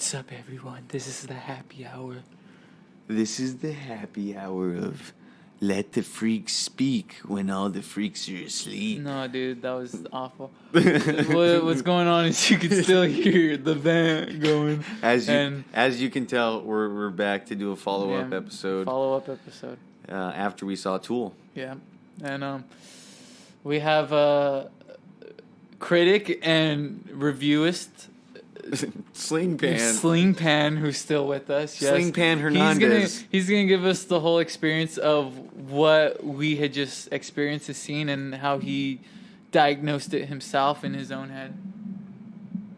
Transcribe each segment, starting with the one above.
What's up, everyone? This is the happy hour. This is the happy hour of let the freaks speak when all the freaks are asleep. No, dude, that was awful. What's going on is you can still hear the band going. As you can tell, we're back to do a follow-up episode. After we saw Tool. Yeah, and we have a critic and reviewist. Sling Pan, who's still with us. Yes. Sling Pan Hernandez. He's gonna give us the whole experience of what we had just experienced the scene and how he diagnosed it himself in his own head.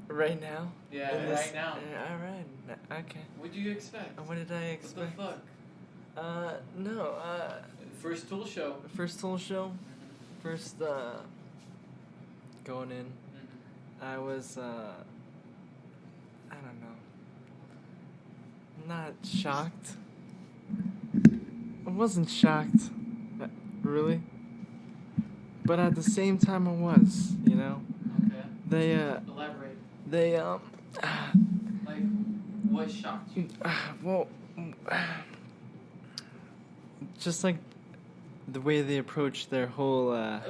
Right now? Yeah, right now. All right. Okay. What do you expect? What did I expect? What the fuck? No. First Tool show. First Tool show. First going in. I was I don't know. Not shocked. I wasn't shocked, really. But at the same time, I was, you know. Okay. They Elaborate. They Like, what shocked you? Well, just like the way they approach their whole. Are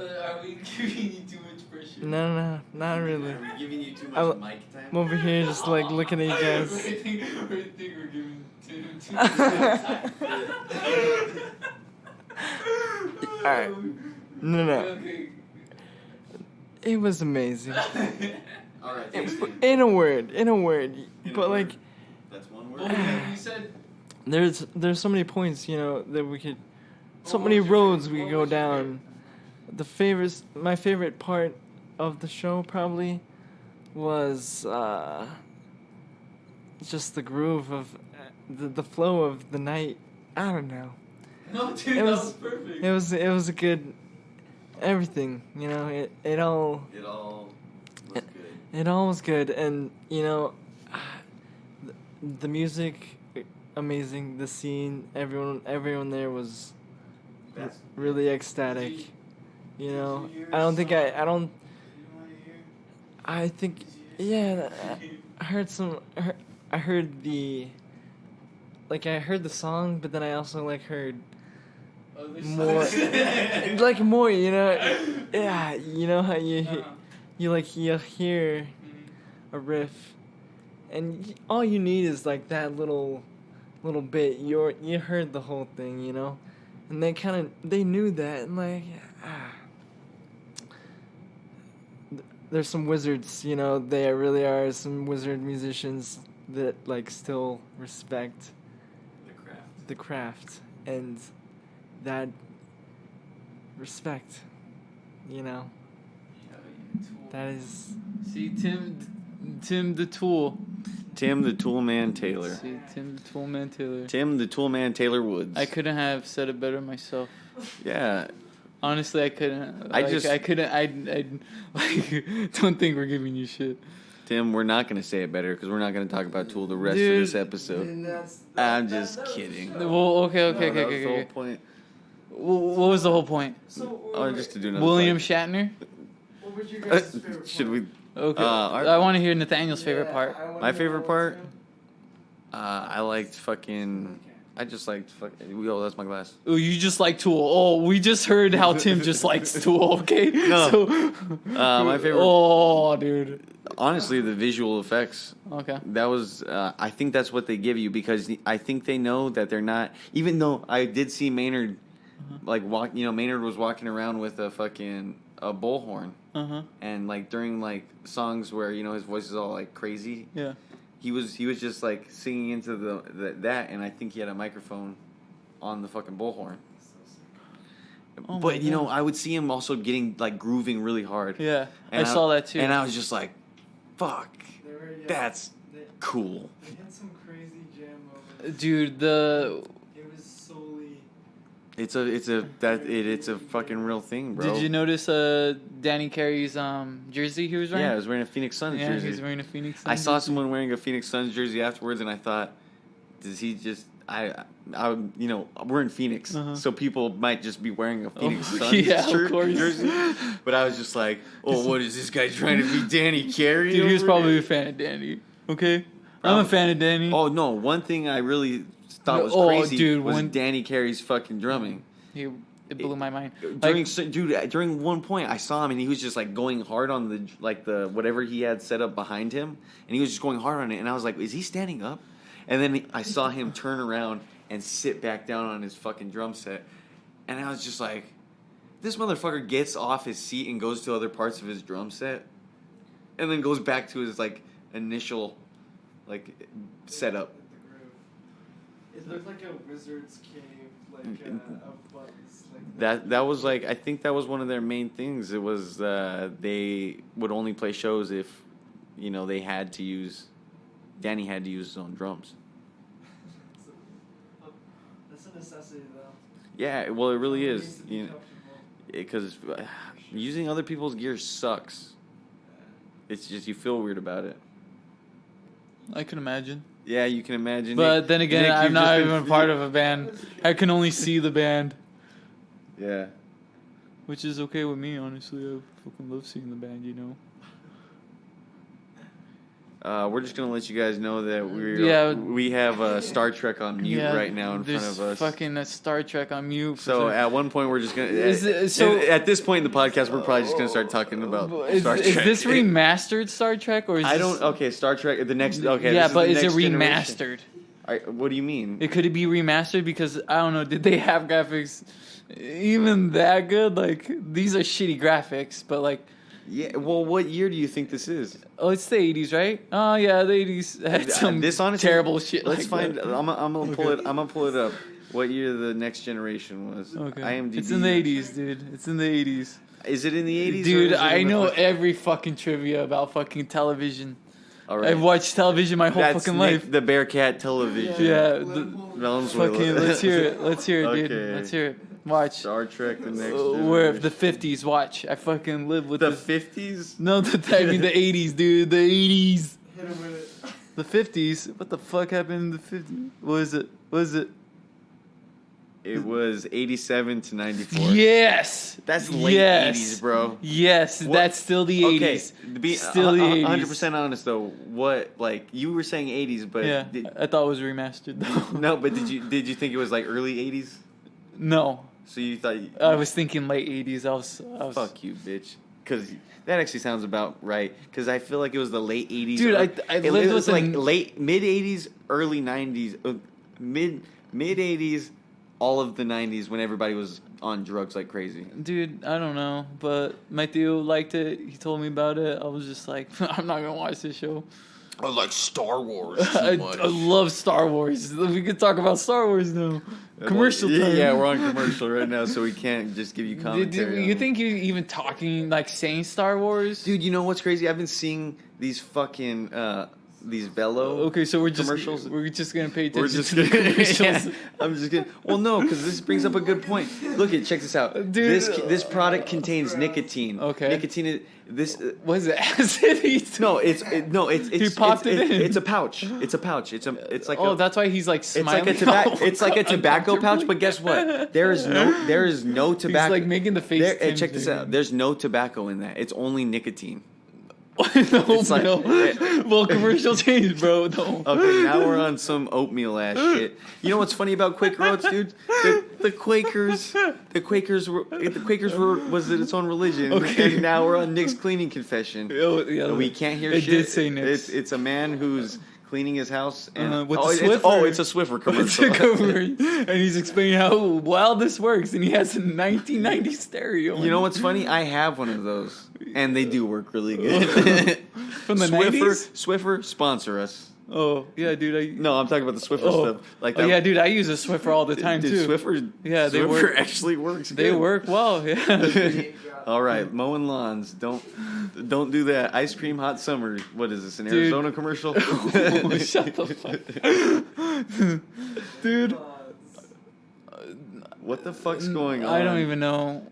we giving you too much pressure? No, not really. Are we giving you too much mic time? I'm over here just like looking at you guys. I think we're giving too much time. Alright. No. Okay. It was amazing. Alright, In a word. But like, that's one word. Well, you said there's so many points, you know, that we could. So many roads we could go down. My favorite part of the show probably was just the groove of the flow of the night. I don't know. no, dude, that was perfect. It was a good everything. You know, it all was good. It all was good, and you know, the music amazing. The scene, everyone there was. Really ecstatic, you know. I think, yeah. I heard the song, but then I also heard more, more. You know, yeah. You know how you hear a riff, and all you need is that little bit. You heard the whole thing, you know. And they knew that, and there's some wizards, you know, there really are some wizard musicians that, still respect the craft, and that respect, you know, that is... See, Tim the Tool. Tim the Toolman Taylor. See, Tim the Toolman Taylor. Tim the Toolman Taylor Woods. I couldn't have said it better myself. Yeah. Honestly, I couldn't. I don't think we're giving you shit. Tim, we're not going to say it better because we're not going to talk about Tool the rest of this episode. I'm just kidding. Well, okay. That was the whole point. What was the whole point? Just to do another William fight. Shatner? What was your guys' favorite Should we... Okay. I want to hear Nathaniel's favorite part. My favorite part? I liked fucking... I just liked fucking... Oh, that's my glass. Oh, you just like Tool. Oh, we just heard how Tim just likes Tool, okay? No. So, my favorite... Oh, dude. Honestly, the visual effects. Okay. That was... I think that's what they give you because I think they know that they're not... Even though I did see Maynard, Maynard was walking around with a fucking... a bullhorn. And during songs where his voice is all crazy, yeah, he was just singing into that, and I think he had a microphone on the fucking bullhorn. Oh but I would see him also getting grooving really hard. Yeah, and I saw that too. And I was just like, "Fuck, that's cool." They had some crazy jam moments. Dude, It was solely. It's a fucking real thing, bro. Did you notice Danny Carey's jersey he was wearing? Yeah, he was wearing a Phoenix Suns jersey. Yeah, he was wearing a Phoenix Suns I saw someone wearing a Phoenix Suns jersey afterwards, and I thought, does he just... we're in Phoenix, so people might just be wearing a Phoenix Suns shirt jersey. But I was just like, what is this guy trying to be, Danny Carey? Dude, he was probably a fan of Danny. Okay? I'm a fan of Danny. Oh no! One thing I really thought was crazy was Danny Carey's fucking drumming. It blew my mind. During one point, I saw him and he was just like going hard on the whatever he had set up behind him, and he was just going hard on it. And I was like, is he standing up? And then I saw him turn around and sit back down on his fucking drum set, and I was just like, this motherfucker gets off his seat and goes to other parts of his drum set, and then goes back to his like initial like setup. It looked like a wizard's cave, like of buttons. That was like, I think that was one of their main things. It was they would only play shows if, they had to use, Danny had to use his own drums. That's a necessity, though. Yeah, well, it really is. Because using other people's gear sucks. It's just, you feel weird about it. I can imagine. Yeah, you can imagine. But then again, I'm not even part of a band. I can only see the band. Yeah. Which is okay with me, honestly. I fucking love seeing the band, We're just gonna let you guys know that we have Star Trek on mute right now in front of us. Fucking Star Trek on mute. So at one point we're just gonna. At this point in the podcast, we're probably just gonna start talking about Star Trek. Is this remastered Star Trek or is Okay, Star Trek. The next. Okay. Yeah, but is it remastered? remastered? What do you mean? Could it be remastered? Because I don't know. Did they have graphics even that good? Like, these are shitty graphics, but like. Yeah. Well, what year do you think this is? Oh, it's the 80s, right? Oh yeah, the 80s had some terrible shit. Let's find. I'm gonna pull it. I'm gonna pull it up. What year the Next Generation was? Okay. IMDb. It's in the 80s, dude. It's in the 80s. Is it in the 80s? Dude, I know every fucking trivia about fucking television. All right. I've watched television my whole fucking life. The Bearcat television. Yeah. Fucking. Let's hear it. Let's hear it, dude. Okay. Let's hear it. Watch. Star Trek: The Next Generation. Where the 50s? Watch. I fucking live with the this. 50s. No, I mean the 80s, dude. The 80s. Hit him with it. The 50s. What the fuck happened in the 50s? What is it? It was 87 to 94. Yes. That's late 80s, bro. Yes, that's still the 80s. Okay, to be still the 80s. 100% honest though, what, like, you were saying 80s, but yeah, I thought it was remastered though. No, but did you think it was like early 80s? No. So you thought I was thinking late 80s. I was fuck you, bitch. Because that actually sounds about right. Because I feel like it was the late 80s. Dude, I lived with like mid 80s, early 90s, mid 80s, all of the 90s when everybody was on drugs like crazy. Dude, I don't know, but my tío liked it. He told me about it. I was just like, I'm not gonna watch this show. I like Star Wars I love Star Wars. We could talk about Star Wars now. Commercial time. Yeah, we're on commercial right now, so we can't just give you commentary. You think you're even talking, like, saying Star Wars? Dude, you know what's crazy? I've been seeing these fucking, these Bello Okay, so we're just gonna pay attention to the commercials. Yeah, I'm just kidding. Well, no, because this brings up a good point. Look, check this out. Dude, this product contains nicotine. Okay. Nicotine is this. What is it? Acid? He popped it in. It's a pouch. It's a pouch. It's like. Oh, that's why he's like smiling. It's like a tobacco pouch, but guess what? There is no tobacco. He's like making the face. Check this out. There's no tobacco in that. It's only nicotine. Well, commercial change, bro. No. Okay, now we're on some oatmeal ass shit. You know what's funny about Quaker Oats, dude? The Quakers was its own religion, and now we're on Nick's cleaning confession. Yeah, we can't hear shit. It did say Nick's. It's a man who's cleaning his house and with the Swiffer. It's a Swiffer commercial. And he's explaining how well this works, and he has a 1990 stereo. You know what's funny? I have one of those, and they do work really good. From the 90s? Swiffer, sponsor us. Oh yeah, dude. No, I'm talking about the Swiffer stuff. Like that. Oh yeah, dude. I use a Swiffer all the time too. Swiffer, yeah, they Swiffer work. Actually works. They good. work well. Yeah. All right, mowing lawns. Don't do that. Ice cream, hot summer. What is this? An Arizona commercial? Oh, shut the fuck, dude. What the fuck's going on? I don't even know.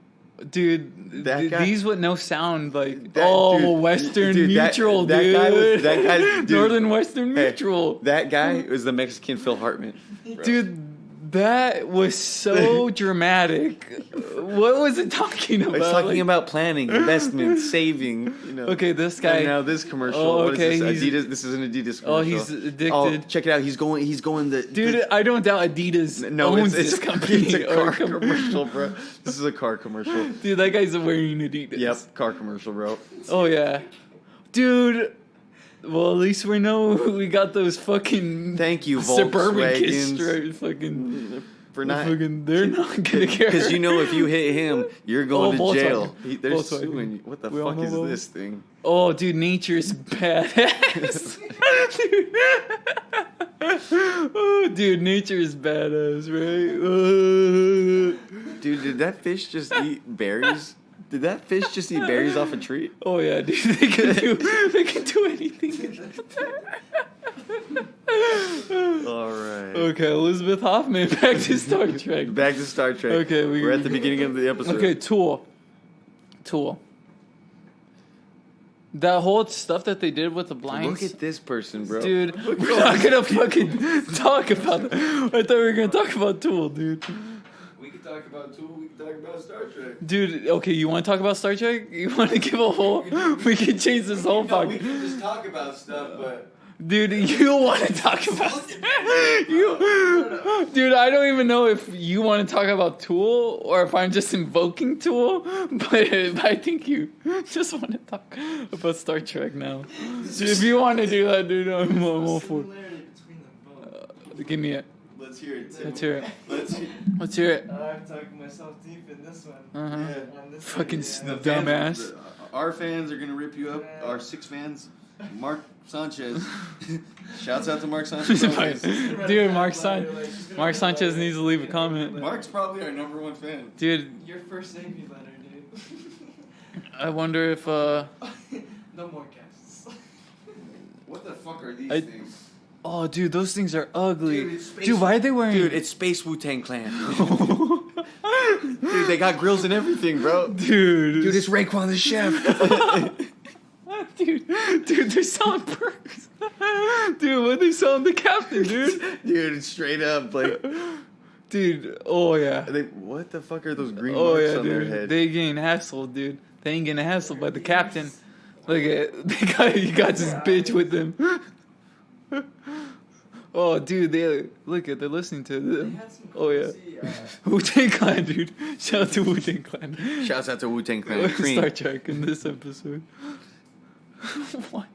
Dude, these with no sound, like Western dude, Mutual, that dude. That guy, Northern Western Mutual. That guy was the Mexican Phil Hartman, dude. That was so dramatic. What was it talking about? It's talking about planning, investment, saving. You know. Okay, this guy. And now this commercial. Oh, What okay, is this? Adidas. This is an Adidas commercial. Oh, he's addicted. Oh, check it out. He's going. Dude, I don't doubt Adidas owns this company. It's a car commercial, bro. This is a car commercial. Dude, that guy's wearing Adidas. Yep, car commercial, bro. Oh yeah, dude. Well, at least we know we got those fucking. Thank you, Suburban kids Volkswagens. straight fucking. For not. Fucking, they're not gonna care. Because you know, if you hit him, you're going to jail. They're Volkswagen. suing you. What the We all fuck know is those. this thing? Oh, dude, nature's badass. Oh, dude, nature is badass, right? Dude, did that fish just eat berries? Did that fish just eat berries off a tree? Oh yeah, dude, they can do anything. All right. Okay, Elizabeth Hoffman, back to Star Trek. Back to Star Trek. Okay, we're at the beginning of the episode. Okay, Tool. That whole stuff that they did with the blinds. Look at this person, bro. Dude, we're not gonna fucking talk about that. I thought we were gonna talk about Tool, dude. We could talk about Tool. We could talk about Star Trek. Dude, okay, you want to talk about Star Trek? You want to give a whole? We can change this whole We podcast. can just talk about stuff, but. Dude, you want to talk about you? Dude, I don't even know if you want to talk about Tool or if I'm just invoking Tool, but I think you just want to talk about Star Trek now. So if you want to do that, dude, I'm all for it. Give me it. Let's hear it, Tim. Let's hear it. Let's hear it. Let's hear it. I've talked myself deep in this one. Uh-huh. Yeah. On this Fucking one, dumbass. Our fans are gonna rip you up. Our 6 fans. Mark Sanchez. Shouts out to Mark Sanchez. Dude, Mark Sanchez needs to leave a comment. Mark's probably our #1 fan. Dude, Your first Navy letter, dude. I wonder if No more guests. What the fuck are these I- things? oh, dude, those things are ugly. Dude, it's space- Dude, why are they wearing? Dude, it's Space Wu-Tang Clan. Dude, they got grills and everything, bro. Dude, it's Raekwon the chef. dude, they're selling perks. Dude, what are they selling the captain, dude? Dude, straight up, like, Dude, oh yeah. what the fuck are those green Oh marks yeah, on their dude. head? They getting hassled, dude. They ain't getting hassled by the captain. Look at he got this bitch with them. Oh, dude, they're listening to them. Oh yeah, Wu-Tang Clan, dude. Shout out to Wu-Tang Clan. Shouts out to Wu-Tang Clan. Cream. Star Trek in this episode. What?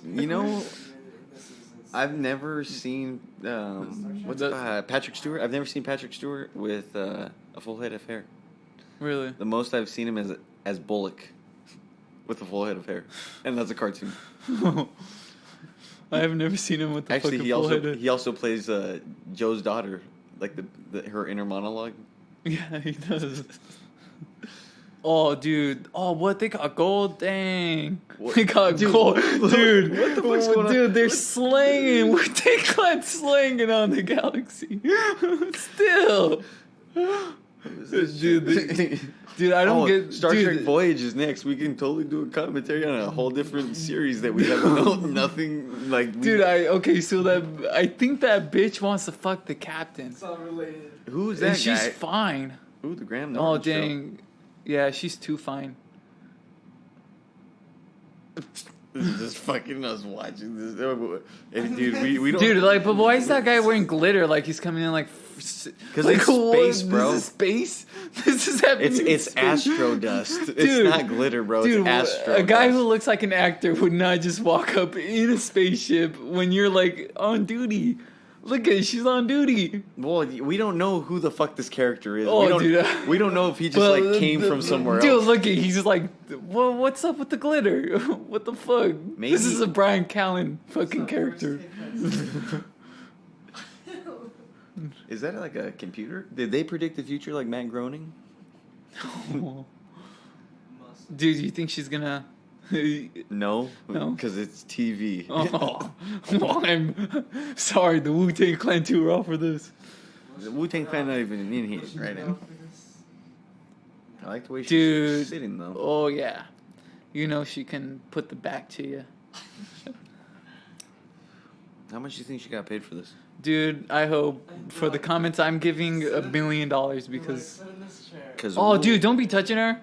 You know, I've never seen Patrick Stewart. I've never seen Patrick Stewart with a full head of hair. Really? The most I've seen him as Bullock with a full head of hair, and that's a cartoon. I have never seen him with the Actually, fucking he also plays Joe's daughter, like her inner monologue. Yeah, he does. Oh, dude. Oh, what? They got gold? Dang. What? They got gold. Dude. What the fuck's going on? Dude, they're slanging. They got slanging on the galaxy. Still. Dude, I don't get... Star dude, Trek Voyage is next. We can totally do a commentary on a whole different series that we have nothing like. Dude, I think that bitch wants to fuck the captain. It's all related. Who's that And guy? she's fine. Ooh, the Graham Oh, Norton show. dang. Yeah, she's too fine. Just fucking us watching this. And dude, we don't. Dude, like, but why is that guy wearing glitter? Like he's coming in like. Because it's space, bro. This is space. This is happening. in It's space. astro dust. Dude, It's not glitter, bro. Dude, it's astro. a guy dust. who looks like an actor would not just walk up in a spaceship when you're like on duty. Look at she's on duty. Well, we don't know who the fuck this character is. Oh, dude, dude. we don't know if he just But like came from somewhere dude, else. look at he's just like, well, what's up with the glitter? What the fuck? Maybe- This is a Brian Callen fucking character. Is that like a computer? Did they predict the future like Matt Groening? Dude, you think she's gonna? No, No? because it's TV. Oh, well, I'm sorry. The Wu-Tang Clan too raw for this. The Wu-Tang Clan not even in here right now. I like the way she's Dude. sitting though. Oh yeah, you know she can put the back to you. How much do you think she got paid for this? Dude, I hope for the comments I'm giving $1 million because. Because Oh, dude, don't be touching her.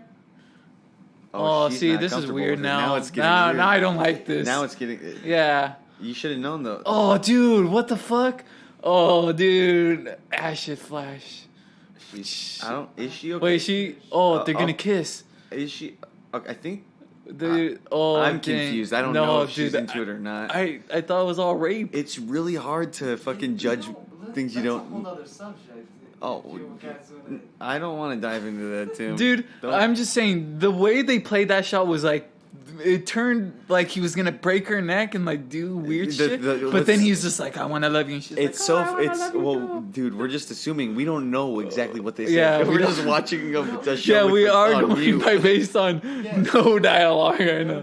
Oh, she's see, not this is comfortable weird with it. now. It's getting weird. Now I don't like this. Now it's getting. Yeah. You should have known though. Oh, dude, what the fuck? Oh, dude, acid flash. I don't. Is she okay? Wait, she? Oh, they're gonna kiss. Is she? I think. Dude, oh, I'm dang. confused. I don't No, know if she's dude, into it or not. I thought it was all rape. It's really hard to fucking judge things you don't. That's a whole other subject. Oh, I don't want to dive into that, Tim. Dude, Don't. I'm just saying the way they played that shot was like. It turned like he was gonna break her neck and like do weird shit, but then he's just like, "I want to love you." And she's It's like, dude. We're just assuming. We don't know exactly what they said. Yeah, we're just watching a show. Yeah, we are on going mute. by based on no dialogue right now.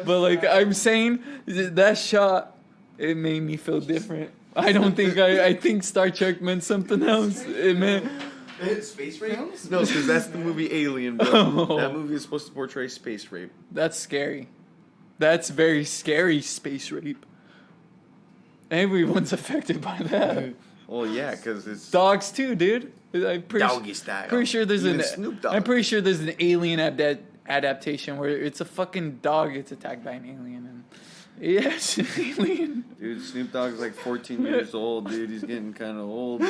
But like I'm saying, that shot it made me feel different. I don't think I think Star Trek meant something else. It meant. Space rape? No, because that's the movie Alien, bro. Oh. That movie is supposed to portray space rape. That's scary. That's very scary, space rape. Everyone's affected by that. Well, yeah, because it's Dogs too, dude. I'm doggy style. pretty sure there's Even an. Snoop Dogg. I'm pretty sure there's an alien adaptation where it's a fucking dog gets attacked by an alien, and yes, an alien. Dude, Snoop Dogg's like 14 years old, dude. He's getting kind of old.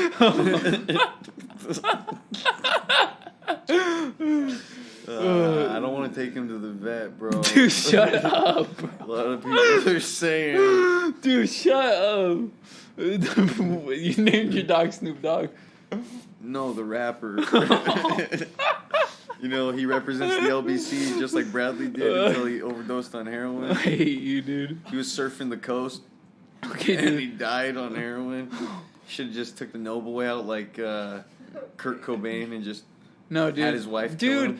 I don't want to take him to the vet, bro. Dude, shut up. Bro. A lot of people are saying. Dude, shut up. You named your dog Snoop Dogg. No, the rapper. You know, he represents the LBC just like Bradley did until he overdosed on heroin. I hate you, dude. He was surfing the coast Okay, and dude. he died on heroin. Should have just took the noble way out like Kurt Cobain and just No, dude. had his wife kill Dude.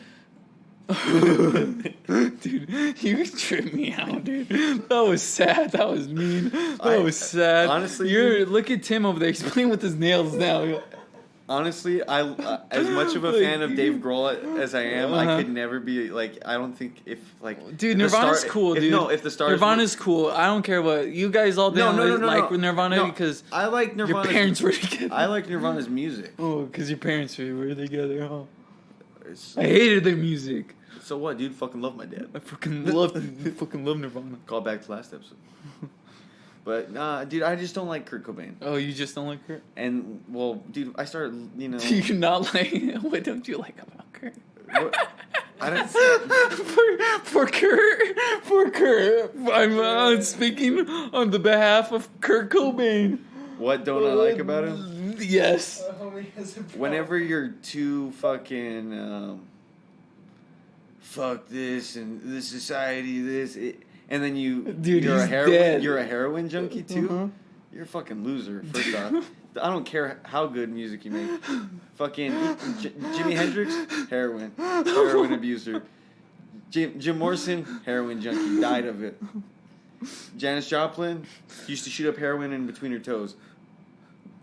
him. Dude, you tripped me out, dude. That was sad. That was mean. That was sad. Honestly, Look at Tim over there. He's playing with his nails now. Honestly, as much of a fan of Dave Grohl as I am, I could never be like. I don't think if like. Dude, if Nirvana's the cool, if, dude. No, if the stars. Nirvana's cool. I don't care what you guys all didn't like Nirvana No, because I like Nirvana. your parents were together. I like Nirvana's music. Oh, because your parents were together, huh? It's- I hated their music. So what, dude? Fucking love my dad. I fucking love Nirvana. Call back to last episode. But nah, dude, I just don't like Kurt Cobain. Oh, you just don't like Kurt? And well, dude, I started, you know. Do you not like? What don't you like about Kurt? What? I don't. for Kurt, I'm speaking on the behalf of Kurt Cobain. What don't I like about him? Yes. Whenever you're too fucking fuck this and this society, and then Dude, you're he's a heroin, dead. you're a heroin junkie too. Uh-huh. You're a fucking loser. First off, I don't care how good music you make. Fucking Jimi Hendrix, heroin abuser. Jim Morrison, heroin junkie, died of it. Janis Joplin used to shoot up heroin in between her toes.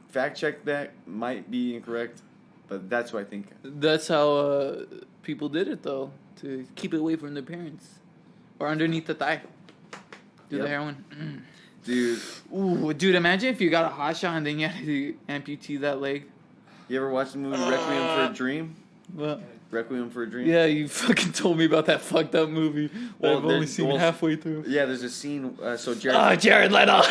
Fact check that, might be incorrect, but that's what I think. That's how people did it though, to keep it away from their parents, or underneath the thigh. Do the heroin. Dude, Ooh, dude! Imagine if you got a hot shot and then you had to amputee that leg. you ever watched the movie Requiem for a Dream? Well, Requiem for a Dream? yeah, you fucking told me about that fucked up movie that Well, I've only there's- seen well, halfway through. Yeah, there's a scene. So Jared. Oh, Jared Leto.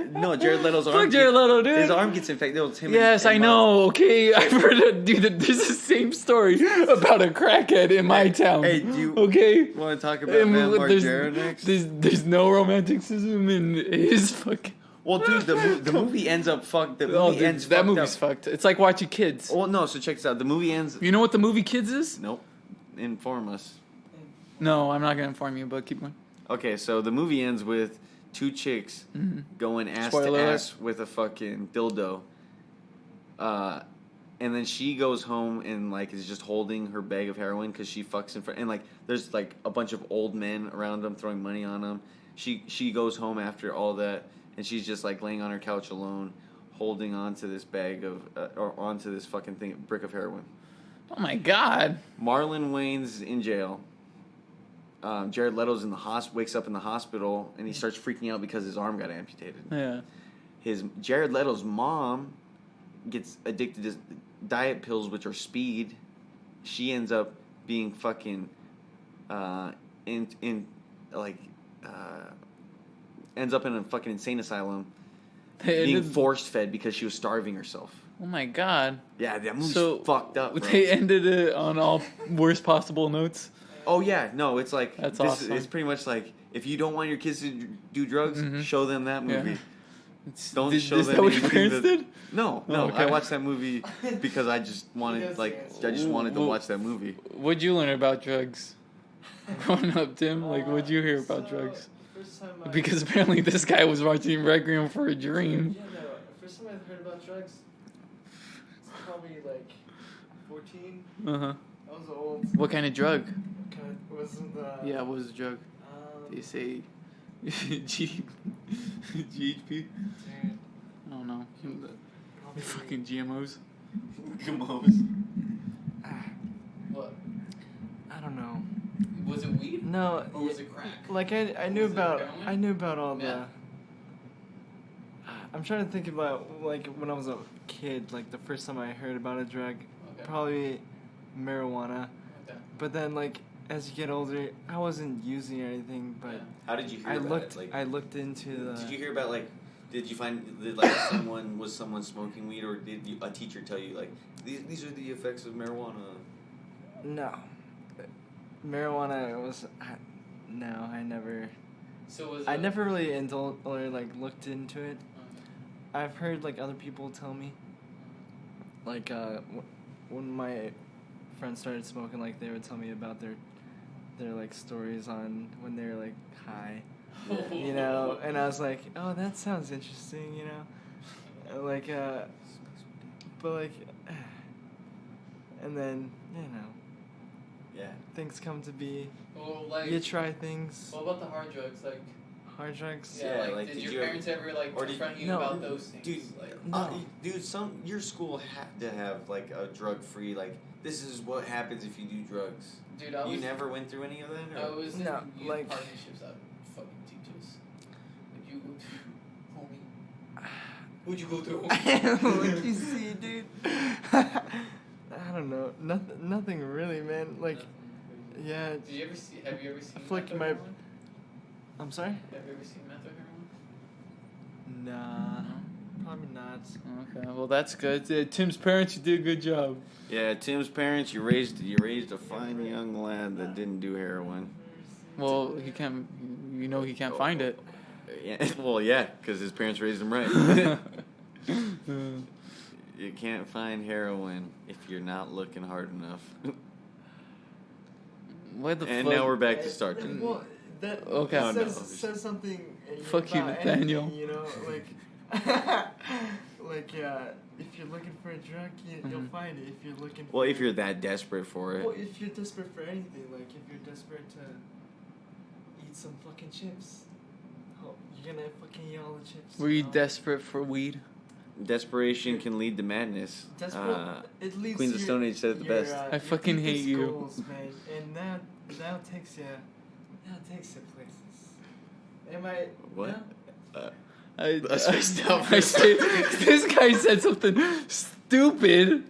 No, Jared Leto's arm. Fuck Jared Leto, dude. His arm gets infected. It's him Yes, and I know. Okay, I've heard it, dude. There's the same story about a crackhead in my town. Hey, do you okay? want to talk about And Van there's- Margera next? There's no romanticism in his fucking. Well, dude, the movie ends up fucked. The movie Oh, dude, ends that fucked movie's up. fucked. It's like watching Kids. Well, no. So check this out. The movie ends. You know what the movie Kids is? Nope. Inform us. No, I'm not gonna inform you, but keep going. Okay, so the movie ends with two chicks going ass Spoiler to alert. ass with a fucking dildo. And then she goes home and like is just holding her bag of heroin because she fucks in front. And like there's like a bunch of old men around them throwing money on them. She goes home after all that and she's just like laying on her couch alone, holding onto this bag of or onto this fucking brick of heroin. Oh my god. Marlon Wayne's in jail. Jared Leto's in the wakes up in the hospital, and he starts freaking out because his arm got amputated. Yeah. Jared Leto's mom gets addicted to diet pills, which are speed. She ends up being fucking ends up in a fucking insane asylum, being force fed because she was starving herself. Oh my god. Yeah, that movie's fucked up, bro. They ended it on all worst possible notes. Oh yeah, no, it's like that's awesome. It's pretty much like if you don't want your kids to do drugs, show them that movie. Yeah. Don't show them. Is that what your parents did? No. Okay. I watched that movie because I just wanted to watch that movie. What'd you learn about drugs growing up, Tim? Like, what'd you hear about drugs? Because apparently this guy was watching Requiem for a Dream. Yeah, no. First time I heard about drugs, it's probably like 14. Uh huh. I was old. What kind of drug? Wasn't Yeah, what was the drug? They say GHP. Dude, I don't know. Fucking GMOs. What? I don't know. Was it weed? No. Or was it crack? Like I knew about all the. I'm trying to think about like when I was a kid, like the first time I heard about a drug, probably marijuana. Okay. But then like as you get older, I wasn't using anything, but how did you hear about it? Like, I looked into the. Did you hear about like? Did you find that like someone smoking weed, or did a teacher tell you like these are the effects of marijuana? No, marijuana was. No, I never. So was I never really indulged or like looked into it. I've heard like other people tell me. Like when my friends started smoking, like they would tell me about their like stories on when they were like high, you know, and I was like, oh, that sounds interesting, you know, like but like, and then things come to be. Well, like you try things. What about the hard drugs, like? Hard drugs. Yeah, like did your parents ever like confront you about those things? Dude, like, dude, your school had to have like a drug-free, like this is what happens if you do drugs. Dude, you never went through any of that? I was in like partnerships that fucking teach us. If you go through, homie, what'd you go through? What you see, dude? I don't know. Nothing really, man. Like, yeah. Have you ever seen? I feel like my. I'm sorry? Have you ever seen meth or heroin? Nah. Probably not. Okay, well that's good. Tim's parents, you did a good job. Yeah, Tim's parents, you raised a fine young lad that didn't do heroin. Well, he can't. You know he can't find it. Yeah. Well, yeah, because his parents raised him right. You can't find heroin if you're not looking hard enough. What the? And fuck? now we're back to Star Trek. Well, that says something. Fuck you, Nathaniel. Anything, you know, like if you're looking for a drug, you'll find it. If you're looking. Well, if you're that desperate for it. Well, if you're desperate for anything, like if you're desperate to eat some fucking chips, you're gonna fucking eat all the chips. Were you desperate for weed? Desperation can lead to madness. It leads Queens of Stone Age said it the best. I fucking hate you. Goals, man. And that takes you places. Am I? What? Yeah? This guy said something stupid.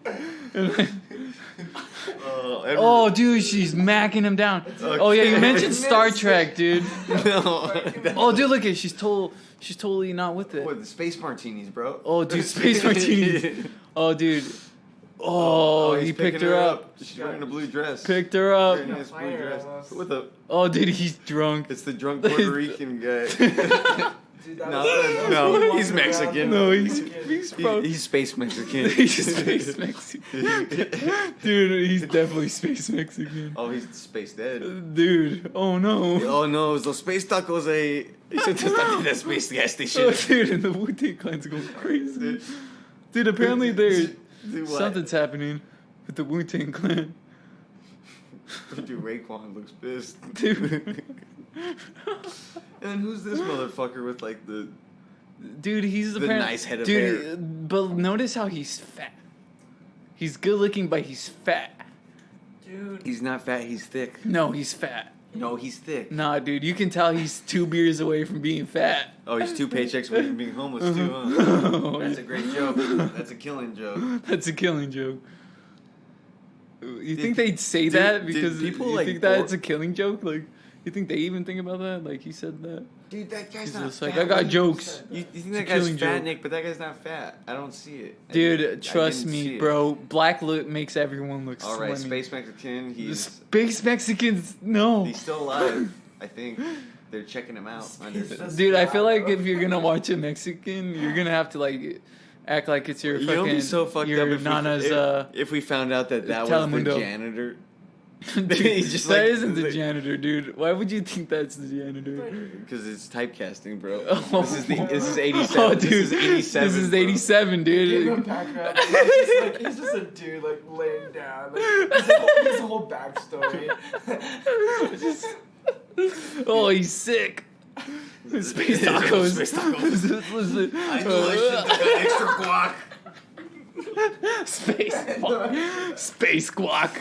Oh, dude, she's macking him down. Okay. Oh yeah, you mentioned Star Trek, dude. No. Oh, dude, look at she's totally not with it. What, the space martinis, bro? Oh, dude, space martinis. Oh, dude. Oh, he picked her up. She's wearing a blue dress. Picked her up. Very nice blue dress. With a. Oh, dude, he's drunk. It's the drunk Puerto Rican guy. Dude, no, he's Mexican. No, he's space Mexican. He's space Mexican. Dude, he's definitely space Mexican. Oh, he's space dead. Dude, oh no. Oh no, los space tacos He said just like that space gas station. Oh, dude, and the Wu-Tang Clan's going crazy. Dude, apparently something's happening with the Wu-Tang Clan. Dude, Raekwon looks pissed. Dude. And who's this motherfucker with like the... Dude, he's the nice head of hair. But notice how he's fat. He's good looking, but he's fat. Dude. He's not fat, he's thick. No, he's fat. No, he's thick. Nah, dude, you can tell he's 2 beers away from being fat. Oh, he's 2 paychecks away from being homeless too, huh? That's a great joke. That's a killing joke. That's a killing joke. You Did- think they'd say did- that did because people, you like, think that or- it's a killing joke? Like, you think they even think about that? Like, he said that. Dude, that guy's He's not just like, fat. I got jokes. You think It's that a guy's killing fat, joke. Nick, but that guy's not fat. I don't see it. Dude, trust didn't see me, it. bro. Black look makes everyone look All right, slimmy. Space Mexican, The he's Space Mexicans, no. he's still alive. I think they're checking him out. Dude, I feel like if you're gonna watch a Mexican, you're gonna have to like act like it's your You fucking know, be so fucked your up if nana's. if we found out that was Telemundo. the janitor. Dude, He's just that like- isn't the janitor, dude. Why would you think that's the janitor? Because it's typecasting, bro. Oh. This is 87. Oh, dude, This is 87. This is bro. 87, Give him dude. background. He's just a dude like laying down. Like, his whole backstory. Oh, he's sick. Space tacos. Space tacos. Listen, I know I should have got extra guac. Space guac. Space guac.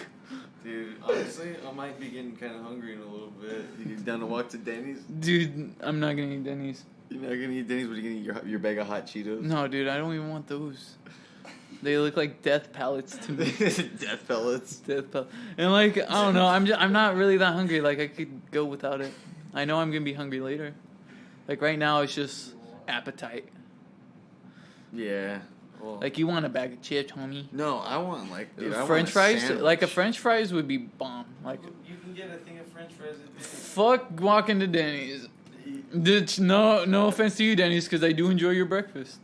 Dude, honestly, I might be getting kind of hungry in a little bit. You down to walk to Denny's? Dude, I'm not gonna eat Denny's. You're not gonna eat Denny's, but you're gonna eat your bag of hot Cheetos? No, dude, I don't even want those. They look like death pellets to me. Death pellets. Death pellet. And like, I don't know, I'm not really that hungry. Like, I could go without it. I know I'm gonna be hungry later. Like, right now, it's just appetite. Yeah. Well, Like, you want a bag of chips, homie. no, I want dude, I want French a fries? sandwich. Like, a French fries would be bomb. Like, You can get a thing of French fries at Denny's. fuck walking to Denny's. Dude, no offense to you, Denny's, because I do enjoy your breakfast.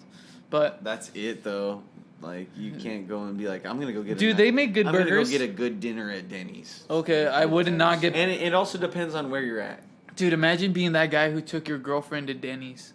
But, That's it though. Like you can't go and be like, I'm gonna go get. dude, they make good I'm burgers. gonna go get a good dinner at Denny's. Okay, I would not get. And it also depends on where you're at. Dude, imagine being that guy who took your girlfriend to Denny's.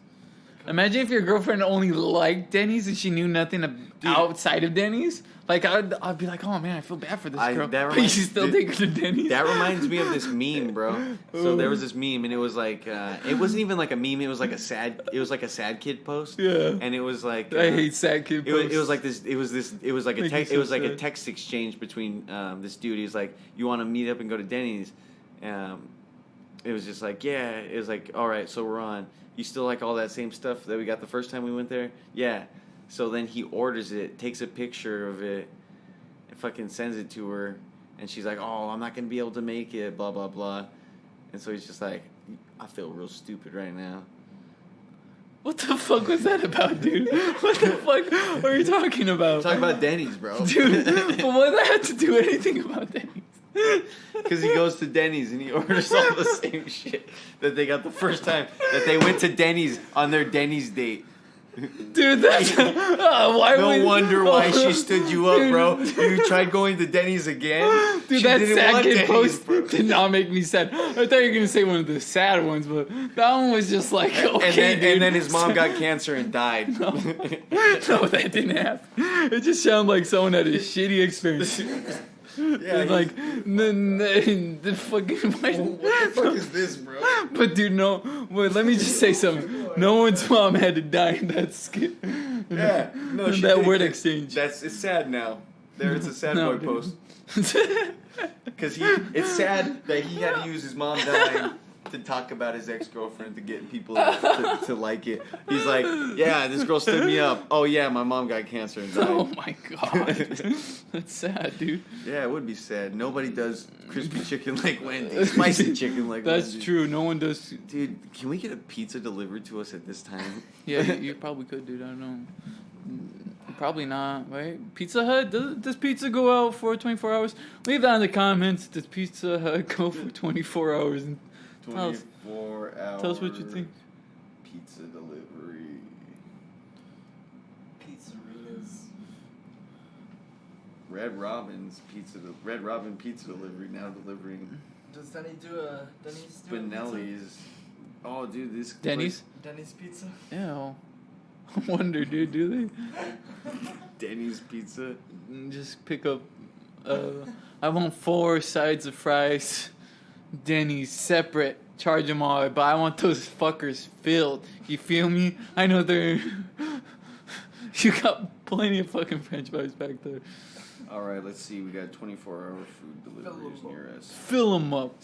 Imagine if your girlfriend only liked Denny's and she knew nothing outside of Denny's. Like, I'd be like, oh man, I feel bad for this girl. that But you reminds- still take her to Denny's? That reminds me of this meme, bro. So there was this meme, and it was like, it wasn't even like a meme. It was like a sad kid post. Yeah. And it was like, I hate sad kid It was, posts. it was like this. It was like a Make me text. so It was like a sad. text exchange between this dude. He's like, "You want to meet up and go to Denny's?" It was just like, yeah. It was like, all right, so we're on. You still like all that same stuff that we got the first time we went there? Yeah. So then he orders it, takes a picture of it, and fucking sends it to her, and she's like, "Oh, I'm not gonna be able to make it." Blah blah blah. And so he's just like, "I feel real stupid right now." What the fuck was that about, dude? What the fuck are you talking about? Talk about Denny's, bro. Dude, but what does that have to do anything about Denny's? Because he goes to Denny's and he orders all the same shit that they got the first time that they went to Denny's on their Denny's date. Dude, that's why No would- wonder why she stood you up, Dude. bro. You tried going to Denny's again. Dude, She that didn't sad want kid Denny's, post bro. did not make me sad. I thought you were gonna say one of the sad ones, but that one was just like, okay, and dude. then his mom got cancer and died. No, that didn't happen. It just sounded like someone had a shitty experience. Yeah, Like the fucking. what the fuck is this, bro? But dude, no. Wait, let me just say something. No one's mom had to die in that skit. Yeah, no, In she that did. word exchange. It's sad now. There, it's a sad No, boy dude. post. Because it's sad that he had to use his mom dying to talk about his ex-girlfriend to get people to like it. He's like, yeah, this girl stood me up. Oh yeah, my mom got cancer and died. Oh my god, that's sad, dude. Yeah, it would be sad. Nobody does crispy chicken like Wendy's, spicy chicken like That's Wendy's. true. No one does. Dude, can we get a pizza delivered to us at this time? Yeah, you probably could, dude. I don't know. Probably not, right? Pizza Hut? Does pizza go out for 24 hours? Leave that in the comments. Does Pizza Hut go for 24 hours? And tell us, 24 hours. tell us what you think. Pizza delivery. Pizzerias. Red Robin pizza delivery now delivering Does Denny do a Denny's do a pizza? Spinelli's. Oh, dude, this Denny's? Denny's pizza? Yeah. I wonder, dude. Do Denny's pizza. they just pick up? I want 4 sides of fries. Denny's separate. Charge them all, but I want those fuckers filled. You feel me? I know they're. You got plenty of fucking French fries back there. All right, let's see. We got 24-hour food deliveries near us. Fill them up.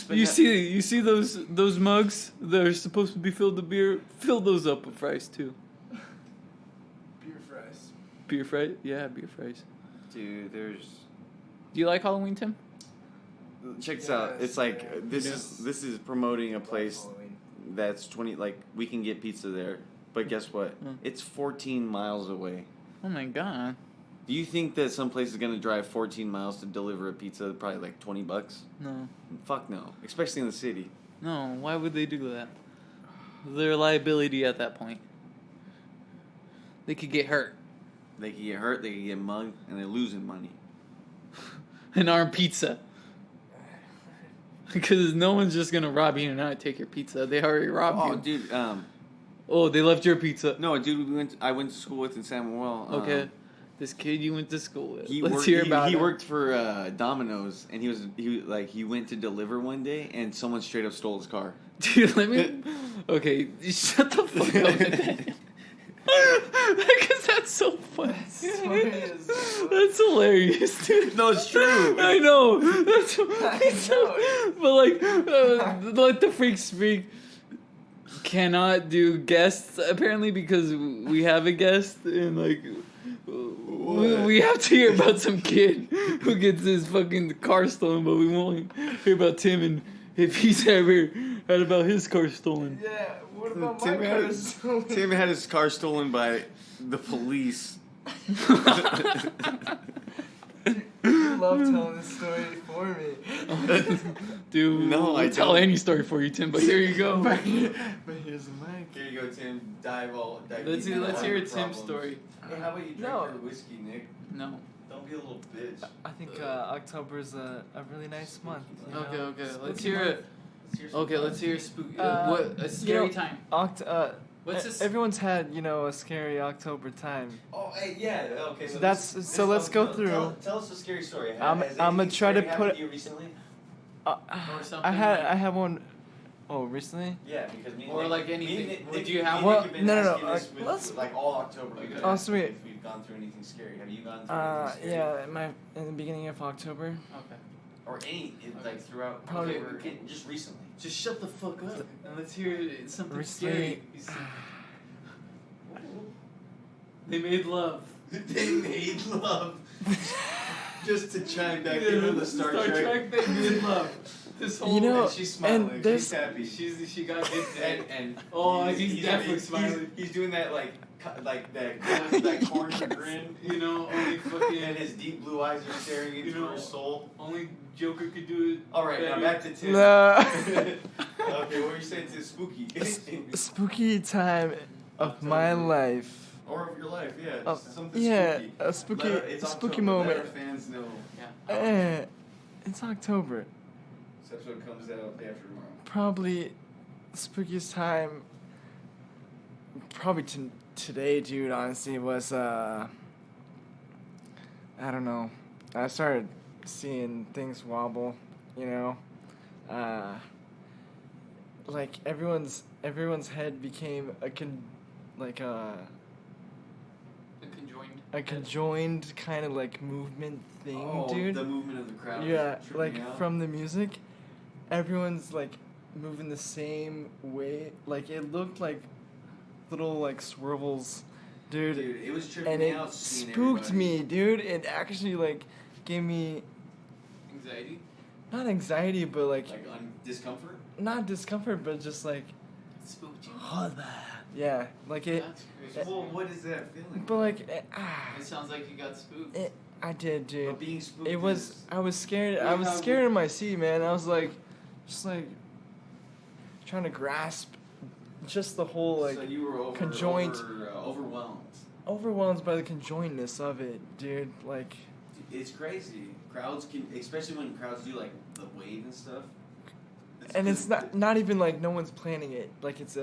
You see those mugs that are supposed to be filled with beer? Fill those up with fries too. Beer fries. Beer fries? Yeah, beer fries. Dude, there's. Do you like Halloween, Tim? Check this out. It's like this is promoting a place that's 20. Like we can get pizza there, but guess what? It's 14 miles away. Oh my god. Do you think that some place is gonna drive 14 miles to deliver a pizza? Probably like $20. No. Fuck no. Especially in the city. No, why would they do that? Their liability at that point. They could get hurt. They could get hurt. They could get mugged, and they're losing money. An armed pizza. Because no one's just gonna rob you and not take your pizza. They already robbed you. Dude. Oh, they left your pizza. No, dude. I went to school with in San Manuel. Okay. This kid you went to school with. He worked for Domino's, and he went to deliver one day, and someone straight up stole his car. Dude, let me. Okay, shut the fuck up. Because that's so funny. That's hilarious, dude. No, it's true. I know. But like the freaks speak cannot do guests apparently because we have a guest and like we have to hear about some kid who gets his fucking car stolen, but we won't hear about Tim and if he's ever heard about his car stolen. Yeah, what about my car stolen? Tim had his car stolen by the police. You love telling this story for me. Dude, No, I I'll tell don't. any story for you, Tim, but here you go. But here's the mic. Here you go, Tim. Dive Let's deep into hear all a your Tim problems. story. Hey, how about you drink No. your whiskey, Nick? No. Don't be a little bitch. I think October's a really nice month. You know? Okay. Let's Spooky hear month. it. Okay, let's hear spooky. What a scary you know, time. What's this? Everyone's had, a scary October time. Oh, hey, yeah. Okay. So let's go through. Tell us a scary story. I'm gonna try to put. you recently? Or something I had one. Oh, recently? Yeah, because me. Or Nick- like me anything. Nick- Did Nick- you have me one? and Nick have been No. asking this with, Let's- like all October. Okay. Oh, sweet. If we've gone through anything scary. Have you gone through anything scary? Yeah, in the beginning of October. Okay. Or like throughout. Probably- Just recently. Just shut the fuck up and let's hear something Recently- scary. They made love. They made love. Just to chime back Yeah, into the Star Trek. They made love. This whole And she's smiling. and there's- She's happy. she got good dead. And he's definitely smiling. He's doing that like that corner grin. You know, only fucking And his deep blue eyes are staring into her soul. only Joker could do it. All right, now better. back to Tim. No. Okay, what were you saying to spooky? Spooky time of my life. Or of your life, yeah. Oh, Something yeah, spooky. a spooky- It's a spooky October. moment. Let our fans know. It's October. This episode comes out day after tomorrow. Probably spookiest time. Probably today, dude. Honestly, was I don't know. I started seeing things wobble. Like everyone's head became a conjoined kind of like movement thing, dude. The movement of the crowd. Yeah, tripped me like out. from the music, everyone's like moving the same way. Like it looked like little like swirls, dude. Dude, it was tripping And me it out. seeing spooked everybody. me, dude. It actually like gave me Anxiety. not anxiety, but like Discomfort. not discomfort, but just like Spooked you. yeah, like it. That's crazy. Well, what is that feeling? But like It sounds like you got spooked. I did, dude. But being spooked. It was. I was scared. Wait, I was how- scared in my seat, man. I was like, just like trying to grasp just the whole like So you were conjoint- overwhelmed. overwhelmed by the conjointness of it, dude. Like, It's crazy. Crowds can, especially when crowds do like the wave and stuff. and it's not even like no one's planning it. Like it's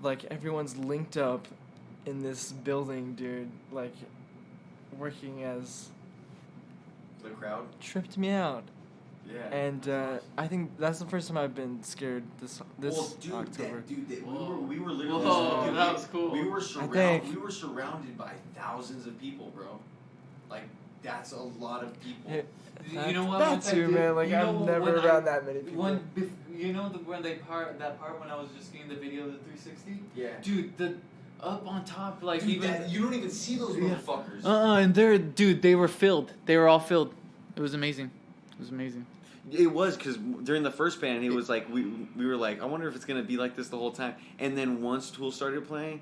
like everyone's linked up in this building, dude. Like working as the crowd. tripped me out. Yeah. And I think that's the first time I've been scared this well, dude, October. we were literally. Whoa, dude, that was cool. We were think- surrounded by thousands of people, bro. Like that's a lot of people. Yeah. You know what? That once I too, did- man. Like you know I'm when never I- around that many people. You know when that part when I was just getting the video of the 360? Yeah. Dude, the up on top, like Dude, even you don't even see those motherfuckers. and they were filled. They were all filled. It was amazing. It was amazing. It was because during the first band, it was like we were like, I wonder if it's gonna be like this the whole time. And then once Tool started playing,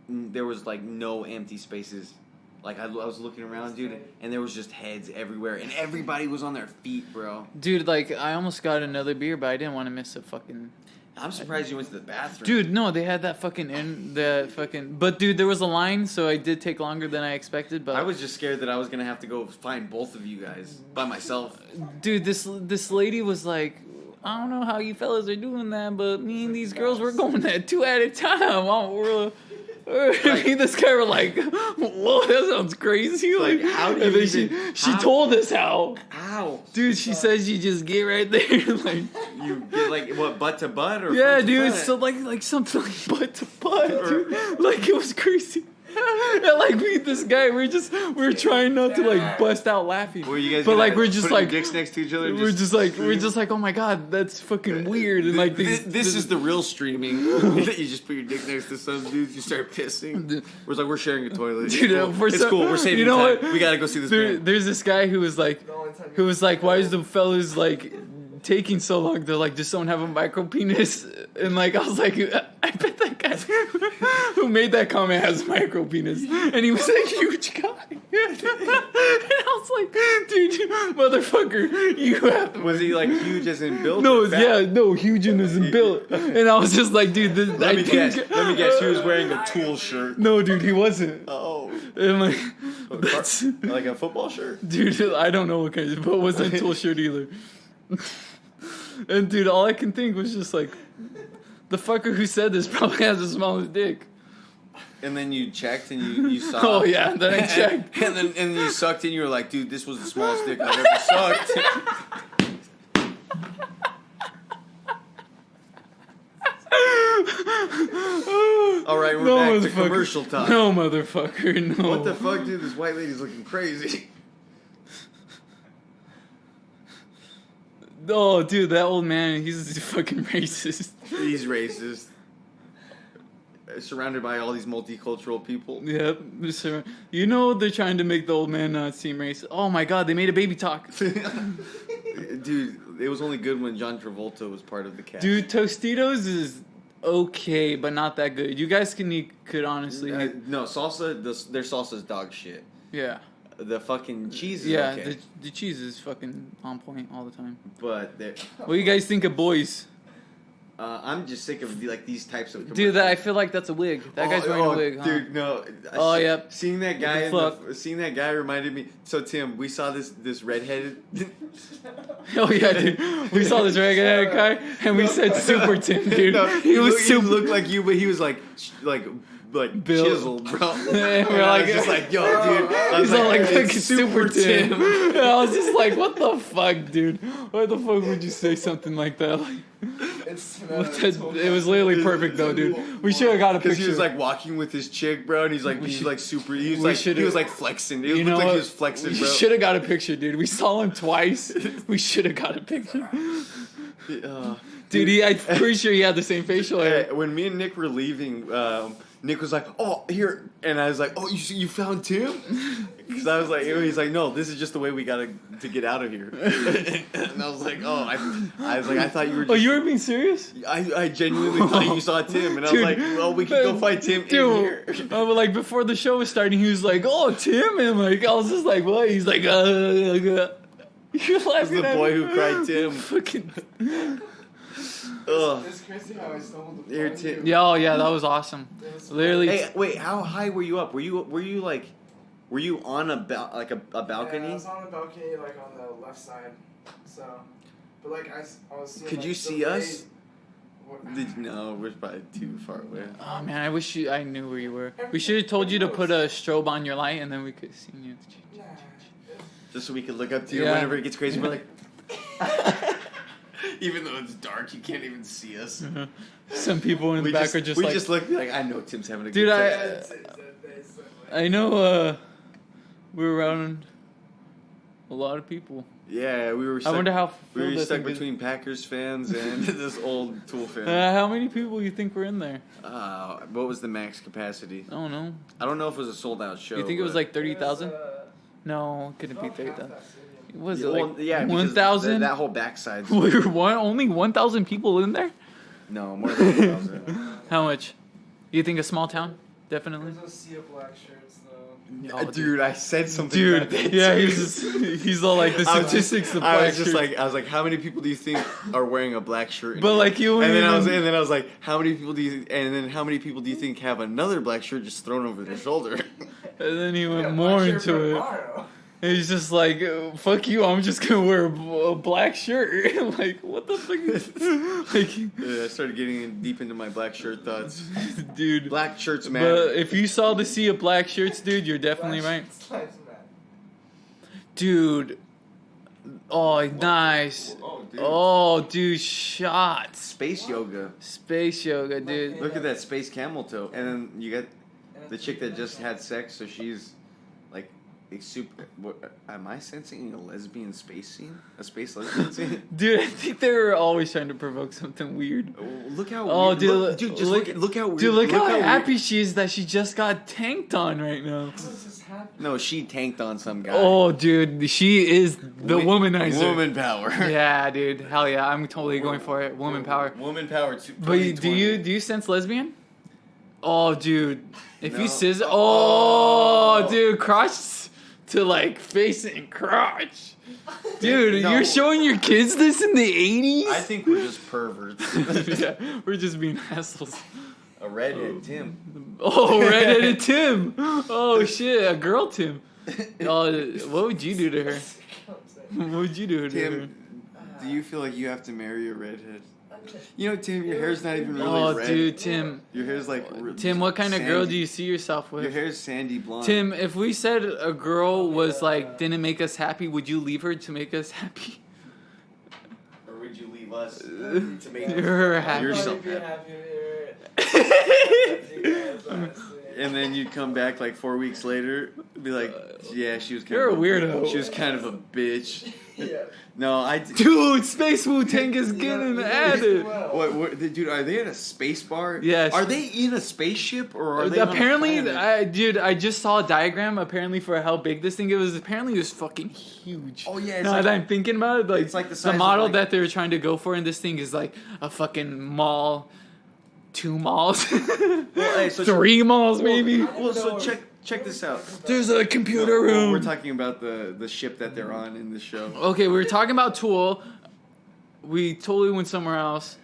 there was like no empty spaces. Like I was looking around, dude, and there was just heads everywhere, and everybody was on their feet, bro. Dude, like I almost got another beer, but I didn't want to miss a fucking. I'm surprised you went to the bathroom. Dude, no, they had that But dude, there was a line, so I did take longer than I expected. But I was just scared that I was gonna have to go find both of you guys by myself. dude, this lady was like, I don't know how you fellas are doing that, but me and these girls were going that 2 at a time. Me and this guy were like, whoa, that sounds crazy. Like, how do and you then even- she how? told us how. Ow! Dude, she says you just get right there, like. You get like what, butt to butt or Yeah, front to dude. front? So like something like butt to butt, dude. Like it was crazy. And like me and this guy, we're trying not to like bust out laughing. Were you guys? But gonna like we're just put your like dicks next to each other. and we're just like, oh my god, that's fucking weird. And like this is the real streaming. You just put your dick next to some dudes, you start pissing. We're sharing a toilet. Dude, it's cool. We're saving you know time. what? We gotta go see this There, band. there's this guy who was like, why is the fellas like taking so long? They're like, does someone have a micro penis? And like, I was like, I bet that guy who made that comment has a micro penis, and he was a huge guy. And I was like, dude, motherfucker, you have to. Was he like huge as in build? No, or fat? yeah, no, huge in his built. And I was just like, dude, this, Let me guess. He was wearing a Tool shirt. No, dude, he wasn't. Oh, And like, that's, like a football shirt. dude, I don't know what kind of, but it wasn't a Tool shirt either. And dude, all I can think was just like, the fucker who said this probably has the smallest dick. And then you checked and you saw. Oh yeah, then I checked. and then you sucked and you were like, dude, this was the smallest dick I've ever sucked. All right, we're back to commercial talk. No, motherfucker, no. What the fuck, dude? This white lady's looking crazy. Oh, dude, that old man, he's fucking racist. He's racist. Surrounded by all these multicultural people. Yep. You know they're trying to make the old man not seem racist. Oh my god, they made a baby talk. Dude, it was only good when John Travolta was part of the cast. Dude, Tostitos is okay, but not that good. You guys could honestly... No, salsa, their salsa's dog shit. Yeah. The fucking cheese is Yeah, okay. the cheese is fucking on point all the time. But they're... What do you guys think of Boys? I'm just sick of these types of commercials. Dude, I feel like that's a wig. That guy's wearing a wig, huh? Dude, no. Oh, yep. Seeing that guy, Fuck. seeing that guy reminded me. So Tim, we saw this redheaded. Oh yeah, dude. We saw this redheaded guy, and we said Super Tim, dude. No, he was he super. looked like you, but he was like Bill. chiseled, bro. And And we're I like, was just like, yo, dude. I was he's all like "Hey, fucking it's Super Tim. And I was just like, what the fuck, dude? Why the fuck would you say something like that? Like, it was literally perfect though, dude. We should have got a picture. Because he was like walking with his chick, bro, and he's like super. He was like flexing. It You looked know like what? he was flexing, We bro. should have got a picture, dude. We saw him twice. We should have got a picture. Dude, I'm pretty sure he had the same facial hair. When me and Nick were leaving, Nick was like, "Oh, here," and I was like, "Oh, you found Tim?" Because I was like, he's like, "No, this is just the way we gotta to get out of here." And I was like, "Oh, I was like, I thought you were." Just, Oh, you were being serious? I genuinely thought you saw Tim, and I was Dude, like, "Well, we can go find Tim in here." But like before the show was starting, he was like, "Oh, Tim," and like I was just like, "What?" He's like, You're laughing the at boy me. who cried Tim. Fucking. Ugh. It's crazy how I stumbled Here, upon Tim. you. Yeah, oh yeah, that was awesome. Literally. Hey, wait, how high were you up? Were you on a balcony? Yeah, I was on a balcony, like on the left side. So, but like I was seeing. Could like, you the see us? rays- No, we're probably too far away. Oh man, I wish I knew where you were. We should have told you to put a strobe on your light, and then we could see you. Nah. Just so we could look up to you Yeah. whenever it gets crazy. We're like, even though it's dark, you can't even see us. Some people in the back are just we like, just look like I know Tim's having a dude, good time. I know We were around a lot of people. Yeah, we were. I wonder how we filled were this stuck thing is. between Packers fans and this old Tool fan. How many people you think were in there? What was the max capacity? I don't know. I don't know if it was a sold out show. You think it was but- like 30,000? No, it couldn't be 30,000. Was it Well, like because 1,000? That whole backside. Only 1,000 people in there? No, more than 1,000. How much? You think a small town? Definitely. There's a sea of black shirts though. Oh, dude, I said something. Dude, about that yeah, too. he's all like the I was just- statistics of I black was just shirts. like, I was like, how many people do you think are wearing a black shirt? in But here? like you and then wouldn't I was like, how many people do you? And then how many people do you think have another black shirt just thrown over their shoulder? And then he went more into it. And he's just like, fuck you, I'm just gonna wear a black shirt. Like, what the fuck is like, Yeah, I started getting deep into my black shirt thoughts. dude. Black shirts matter. But if you saw the sea of black shirts, dude, you're definitely right. Dude. Oh, nice. dude. Oh, dude, shots. Space yoga. Space yoga, dude. Look at that space camel toe. And then you got the chick that just had sex, so she's like a super. What, am I sensing a lesbian space scene? A space lesbian scene? Dude, I think they were always trying to provoke something weird. Oh, look how. Oh, weird. dude, Look, dude, just look how weird. Dude, look how weird- happy she is that she just got tanked on right now. No, she tanked on some guy. Oh, dude, she is the womanizer. Woman power. Yeah, dude, hell yeah, I'm totally going for it. Woman power. Woman power. But do you sense lesbian? Oh, dude, if No. you scissor, oh, dude, crotch to like face and crotch. Dude, No. you're showing your kids this in the 80s? I think we're just perverts. Yeah, we're just being assholes. A redhead Tim. Oh, redheaded Tim. Oh shit, a girl Tim. Oh, what would you do to her? What would you do to her? Tim, do you feel like you have to marry a redhead? You know, Tim, your hair's not even really Oh, red. dude, Tim. Your hair's like. Tim, what kind of girl sandy. do you see yourself Your with? hair's sandy blonde. Tim, if we said a girl was like didn't make us happy, would you leave her to make us happy? Or would you leave us to make Her happy. You're so And then you'd come back like 4 weeks later, be like, yeah, she was kind You're of a weirdo. She was kind of a bitch. Yeah. No, Dude, Space Wu Tang is getting added. What, dude? Are they in a space bar? Yes. Are they in a spaceship or are they? Apparently, on a planet? I just saw a diagram. Apparently, for how big this thing is, apparently it was fucking huge. Oh, yeah, it's Now like- that I'm thinking about it, like it's like the size of, model like- that they were trying to go for in this thing is like a fucking mall, 2 malls, hey, so 3 malls maybe. Well, so check this out. There's a computer room. We're talking about the ship that they're on in the show. Okay, we were talking about Tool. We totally went somewhere else.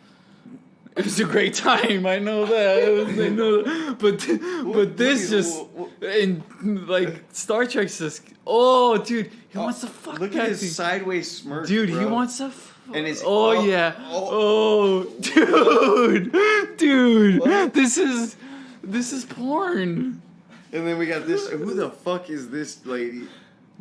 It was a great time. I know that. I know that. But this just and like Star Trek's just. Oh, dude, he wants to fuck Look that at his thing. sideways smirk, Dude, he bro. wants to. And his- oh oh, yeah. oh. Oh, dude, this is porn. And then we got this. Who the fuck is this lady?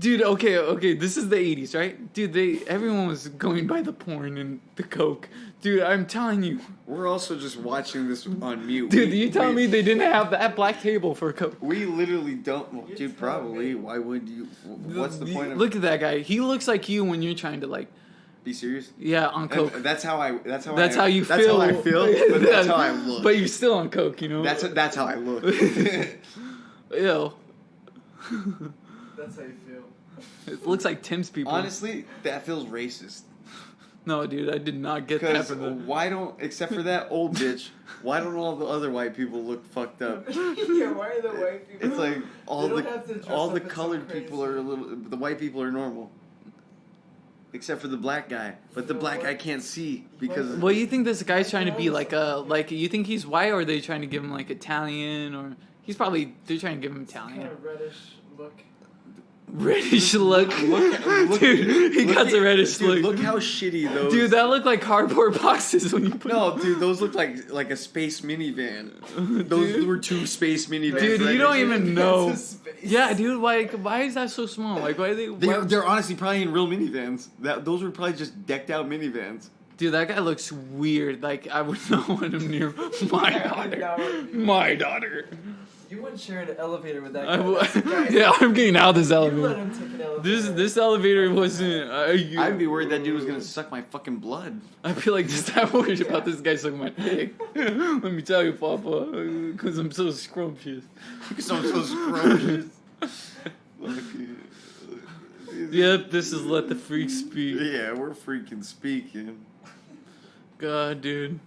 Dude, okay, this is the 80s, right? Dude, everyone was going by the porn and the coke. Dude, I'm telling you. We're also just watching this on mute. Dude, you telling me they didn't have that black table for coke? We literally don't. Well, dude, probably. Why would you? What's the point of? Look at that guy. He looks like you when you're trying to like, Be serious. yeah, on coke. And that's how I. That's how. That's how you That's feel. how I feel. But that's how I look. But you're still on coke, you know? That's how I look. Ew. That's how you feel. It looks like Tim's people. Honestly, that feels racist. No, dude, I did not get that Because from them. why don't, except for that old bitch, why don't all the other white people look fucked up? Yeah, why are the white people? It's like all They don't have to dress the up as some colored people crazy- are a little. The white people are normal. Except for the black guy, but the black guy can't see because. Well, you think this guy's trying to be like you think he's white, or are they trying to give him like Italian, or they're trying to give him Kind Italian. of reddish look. Reddish look. Look, Dude, he got at- the reddish dude, look. Look how shitty those. Dude, that looked like cardboard boxes when you put No, dude, those look like a space minivan. Those Dude. were 2 space minivans. Dude, right you don't next to even each know. That's a space. Yeah, dude, like, why is that so small? Like, why are they... other. why- They're honestly probably in real minivans. Those were probably just decked out minivans. Dude, that guy looks weird. Like, I would not want him near my daughter. My daughter. You wouldn't share an elevator with that I guy. w- That's the guy. yeah, I'm getting out of this You let elevator. him take an elevator. This elevator wasn't. I'd be worried that dude was gonna suck my fucking blood. I feel like just I'm worried about this guy sucking my dick. Let me tell you, Papa, because I'm so scrumptious. Because I'm so scrumptious. Yep, this is Let the Freak Speak. Yeah, we're freaking speaking. God, dude.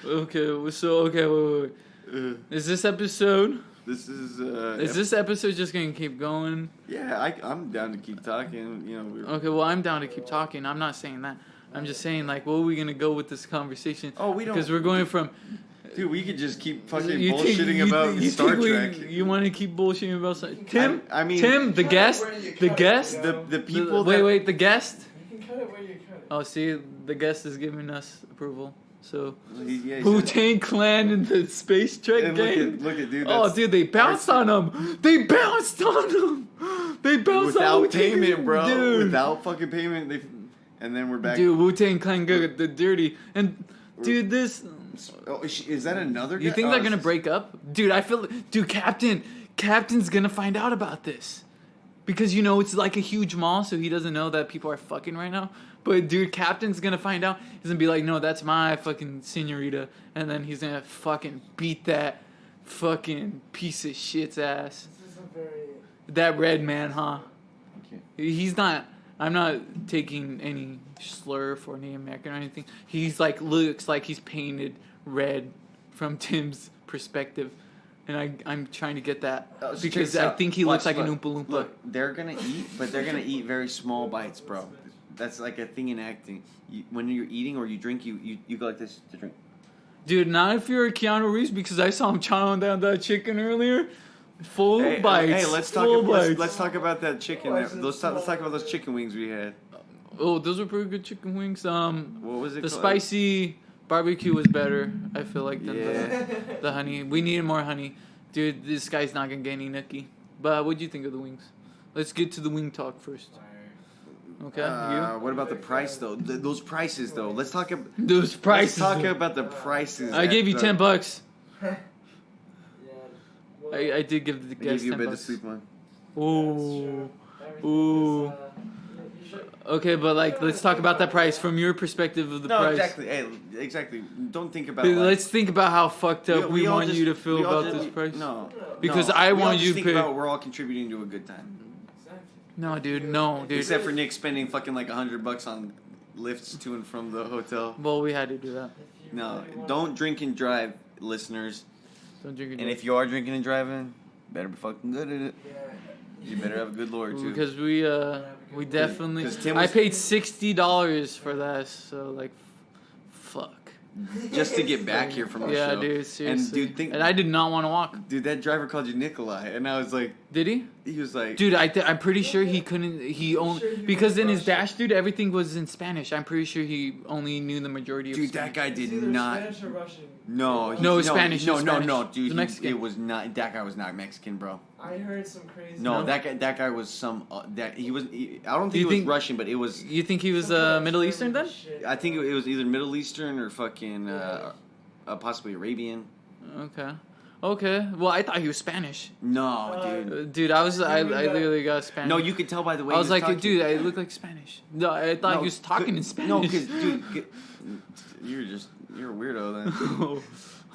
Okay, wait. Is this episode? This is. Is this episode just gonna keep going? Yeah, I'm down to keep talking. You know. Okay, well, I'm down to keep talking. I'm not saying that. I'm just saying, like, where are we gonna go with this conversation? Oh, we don't. Because we're going from. Dude, we could just keep fucking You think- bullshitting you about think- you Star think Trek. You want to keep bullshitting about something? Tim? I mean, Tim, the cut it guest? where you The cut it, guest? you the know? the people. Wait, the guest? You can cut it where you cut it. Oh, see, the guest is giving us approval. So, Yeah, Wu-Tang Clan in the Space Trek and game. look at dude. Oh, that's dude, they bounced on him. They bounced on him. They bounced on without Wu-Tang, payment, bro. Dude. Without fucking payment, and then we're back. Dude, Wu-Tang Clan got the dirty. And, dude, this... Oh, is that another? You guy? think Oh, they're it's gonna just- break up? Dude, I feel... Dude, Captain's gonna find out about this. Because, you know, it's like a huge mall, so he doesn't know that people are fucking right now. But, dude, Captain's gonna find out. He's gonna be like, no, that's my fucking senorita. And then he's gonna fucking beat that fucking piece of shit's ass. This is a very. That red man, huh? Okay. He's not... I'm not taking any slur for Native American or anything. He's like, looks like he's painted red from Tim's perspective. And I'm trying to get that. So Because check this I out. think he looks Watch, like an look, Oompa Loompa. Look, they're gonna eat, but they're gonna eat very small bites, bro. That's like a thing in acting. When you're eating or you drink, you go like this to drink. Dude, not if you're Keanu Reeves, because I saw him chowing down that chicken earlier. Full Hey, bites. hey, let's talk. Full About, bites. let's talk about that chicken. Why is it Let's talk small? about those chicken wings we had. Oh, those were pretty good chicken wings. What was it? The called? spicy barbecue was better, I feel like, than Yeah. the honey. We needed more honey. Dude, this guy's not gonna get any nookie. But what'd you think of the wings? Let's get to the wing talk first. Okay, What about the price though? Those prices though. Let's talk. you? Those prices. Let's talk about the prices. I at gave you the- $10. Yeah. Well, I did give the I gave guest you a bed to $10. sleep on. Ooh. everything Ooh. is, you should- Okay, but like, let's talk about that price from your perspective of the No, price. exactly. Hey, exactly. Don't think about. Dude, like, let's think about how fucked up we all want just- you to feel we all about just- this price. No, Because no, I we all want just you to think pay. about we're all contributing to a good time. Exactly. No, dude, no, dude. Except for Nick spending fucking like $100 on lifts to and from the hotel. Well, we had to do that. If you No, really want- don't drink and drive, listeners. Don't drink it. And if you are drinking and driving, better be fucking good at it. Yeah. You better have a good lawyer too. Because we definitely. 'Cause Tim I was- paid $60 for that, so like, fuck. Just to get back here from the Yeah, show. dude, seriously. dude, think- and I did not want to walk. Dude, that driver called you Nikolai, and I was like, Did he? he was like, Dude, I'm pretty sure he couldn't. He only sure he was because in his Russian? dash, dude, everything was in Spanish. I'm pretty sure he only knew the majority of. dude, that Spanish. guy It's did either not. Spanish or Russian. No, No, it's Spanish, No, it's no, Spanish. no, It's dude, Mexican. it was not. That guy was not Mexican, bro. I heard some crazy. No, No? that guy was some. That he was. I don't think You he was think- Russian, but it was. You think he was Some kind of Middle Eastern then? shit. I think it was either Middle Eastern or fucking, possibly Arabian. Okay. Okay. Well, I thought he was Spanish. No, dude. Dude, I You literally got Spanish. No, you could tell by the way. I he was like, talking. dude, I look like Spanish. No, I thought No, he was talking in Spanish. No, because dude, you're a weirdo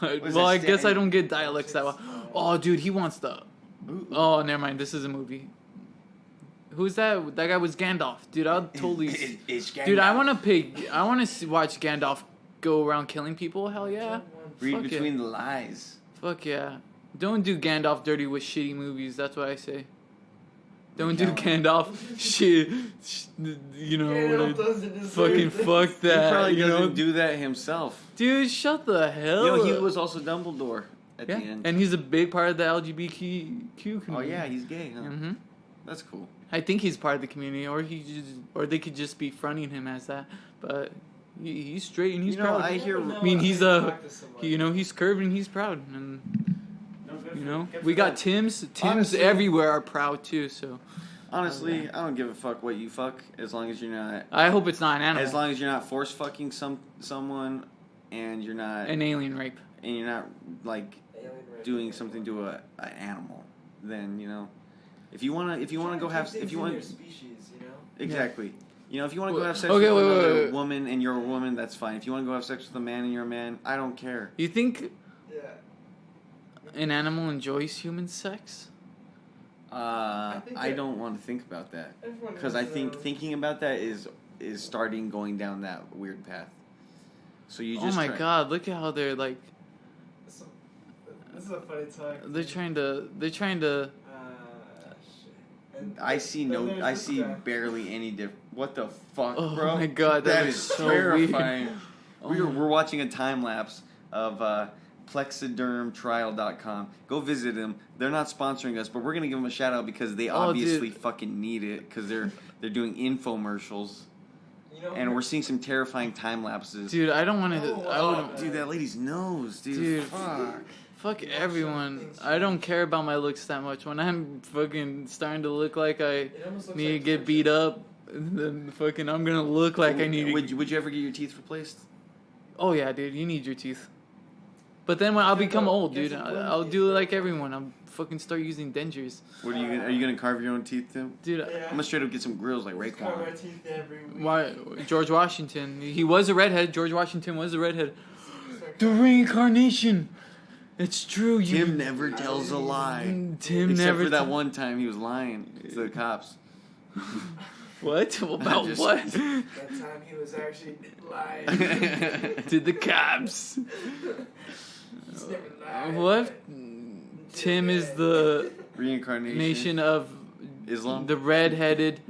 then. is Well, that I guess sta- I don't get dialects that well. Oh, dude, he wants the. Oh, never mind. This is a movie. Who's that? That guy was Gandalf, dude. I'll totally. It's Dude, I want to pay. I want to watch Gandalf go around killing people. Hell yeah. read Fuck between the lies. Fuck yeah. Don't do Gandalf dirty with shitty movies. That's what I say. Don't do Gandalf shit. You know, Gandalf what doesn't I- deserve fucking this. fuck He that. probably You doesn't know, do that himself. dude, shut the hell You know, he up. was also Dumbledore at Yeah, the end. and he's a big part of the LGBTQ community. Oh yeah, he's gay, huh? hmm That's cool. I think he's part of the community, or they could just be fronting him as that. But he's straight and he's You know, proud. I hear- I mean, he's he's curved and he's proud, and you know, we got Tims. Tims Honestly- everywhere are proud too. So Honestly, I don't give a fuck what you fuck as long as you're not. I hope it's not an animal. As long as you're not force fucking someone, and you're not An alien rape. and you're not like doing something to an animal, then if you wanna go have if you want your species, exactly. If you want to go have sex Okay, with wait, another wait. woman and you're a woman, that's fine. If you want to go have sex with a man and you're a man, I don't care. You think Yeah. an animal enjoys human sex? I don't want to think about that because I think thinking about that is starting going down that weird path. So you just Oh my god! Look at how they're like. This is a funny talk. They're trying to. Shit. I see barely any difference. What the fuck, Oh bro? my god, that is is so terrifying. weird. We're watching a time lapse of plexidermtrial.com. Go visit them. They're not sponsoring us, but we're gonna give them a shout out because they obviously fucking need it because they're doing infomercials. And we're seeing some terrifying time lapses. Dude, I don't want to. I wouldn't. Dude, that lady's nose, dude. Dude, Fuck. fuck everyone. I don't care about my looks that much. When I'm fucking starting to look like I need to get beat up, then fucking I'm gonna look like I need to. Would you ever get your teeth replaced? Oh yeah, dude, you need your teeth. But then when I'll become old, dude, I'll do it like everyone. I'll fucking start using dentures. What are you gonna carve your own teeth, Tim? Dude, I'm gonna straight up get some grills like Cut my Raekwon. teeth every week. why George Washington? He was a redhead. George Washington was a redhead. The reincarnation. It's true. Tim never tells a lie. Tim Except never. for that one time he was lying to the cops. What? About Just- what? That time he was actually lying. To the cops. He's never lied. What? Tim is the Reincarnation. nation of Islam. the red-headed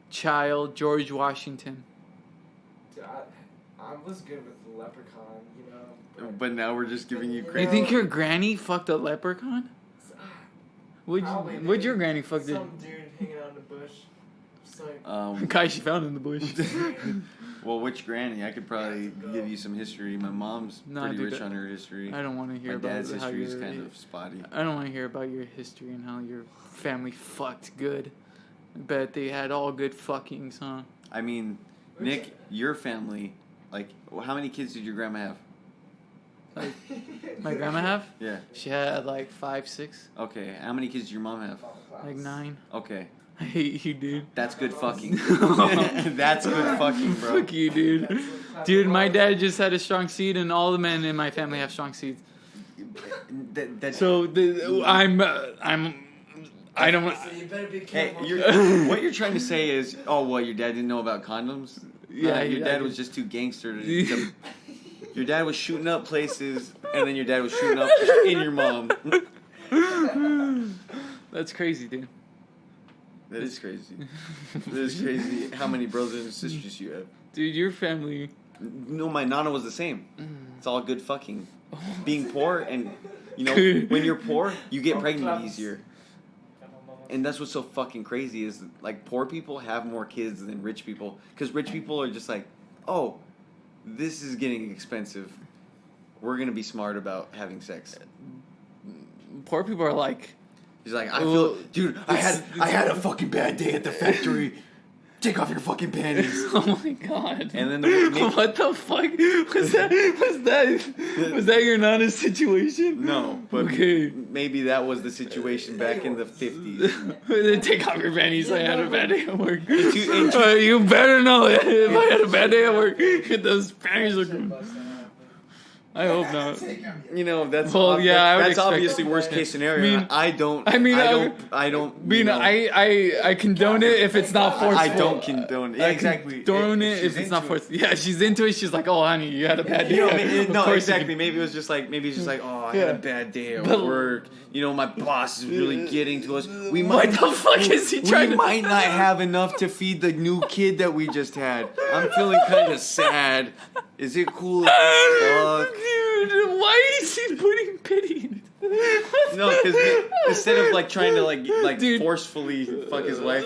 child, George Washington. Dude, I was good with the leprechaun, But now we're just giving you You credit. think your granny fucked a leprechaun? Probably, Would dude. your granny fuck the Some dude hanging out in the bush. Just like, guy she found in the bush? Well, which granny? I could probably give you some history. My mom's Nah, pretty dude, rich on her history. I don't want to hear My about dad's how history is your- kind of spotty. I don't want to hear about your history and how your family fucked good. I bet they had all good fuckings, huh? I mean, Nick, your family, like, how many kids did your grandma have? Like, my grandma have? Yeah. She had like 5, 6, Okay. How many kids did your mom have? like 9. Okay. I hate you, dude. That's good fucking. That's good fucking, bro. Fuck you, dude. Dude, my dad just had a strong seed, and all the men in my family have strong seeds. So I don't. so you better be Hey, careful. what you're trying to say is, oh, what, your dad didn't know about condoms? Yeah, your yeah, dad I was did. just too gangster to. Your dad was shooting up places, and then your dad was shooting up in your mom. That's crazy, dude. That is crazy. That is crazy how many brothers and sisters you have. Dude, your family. No, my nana was the same. It's all good fucking. Being poor and, when you're poor, you get pregnant easier. And that's what's so fucking crazy is, like, poor people have more kids than rich people. Because rich people are just like, oh, this is getting expensive. We're going to be smart about having sex. Poor people are like. He's like, I feel, dude, I had a fucking bad day at the factory. Take off your fucking panties. Oh my god. And then what the fuck was that your nana's situation? No, but Okay. maybe that was the situation back in the 50s. Then take off your panties. I had a bad day at work. you- You better know it. If I had a bad day at work, those panties are. I hope not. That's Well, yeah, I would that's expect obviously it. worst case scenario. I don't. I condone it if it's not forceful. I don't condone it. Yeah, I exactly. condone it if it's not forced. Yeah, she's into it. She's like, oh, honey, you had a bad day. Of No, course exactly. you Maybe it was just like, oh, I Yeah. had a bad day at But- work. My boss is really getting to us. What the fuck is he trying We to? might not have enough to feed the new kid that we just had. I'm feeling kind of sad. Is it cool? Fuck. Dude, why is he putting pity in it? No, because instead of like trying to like Dude. forcefully fuck his wife,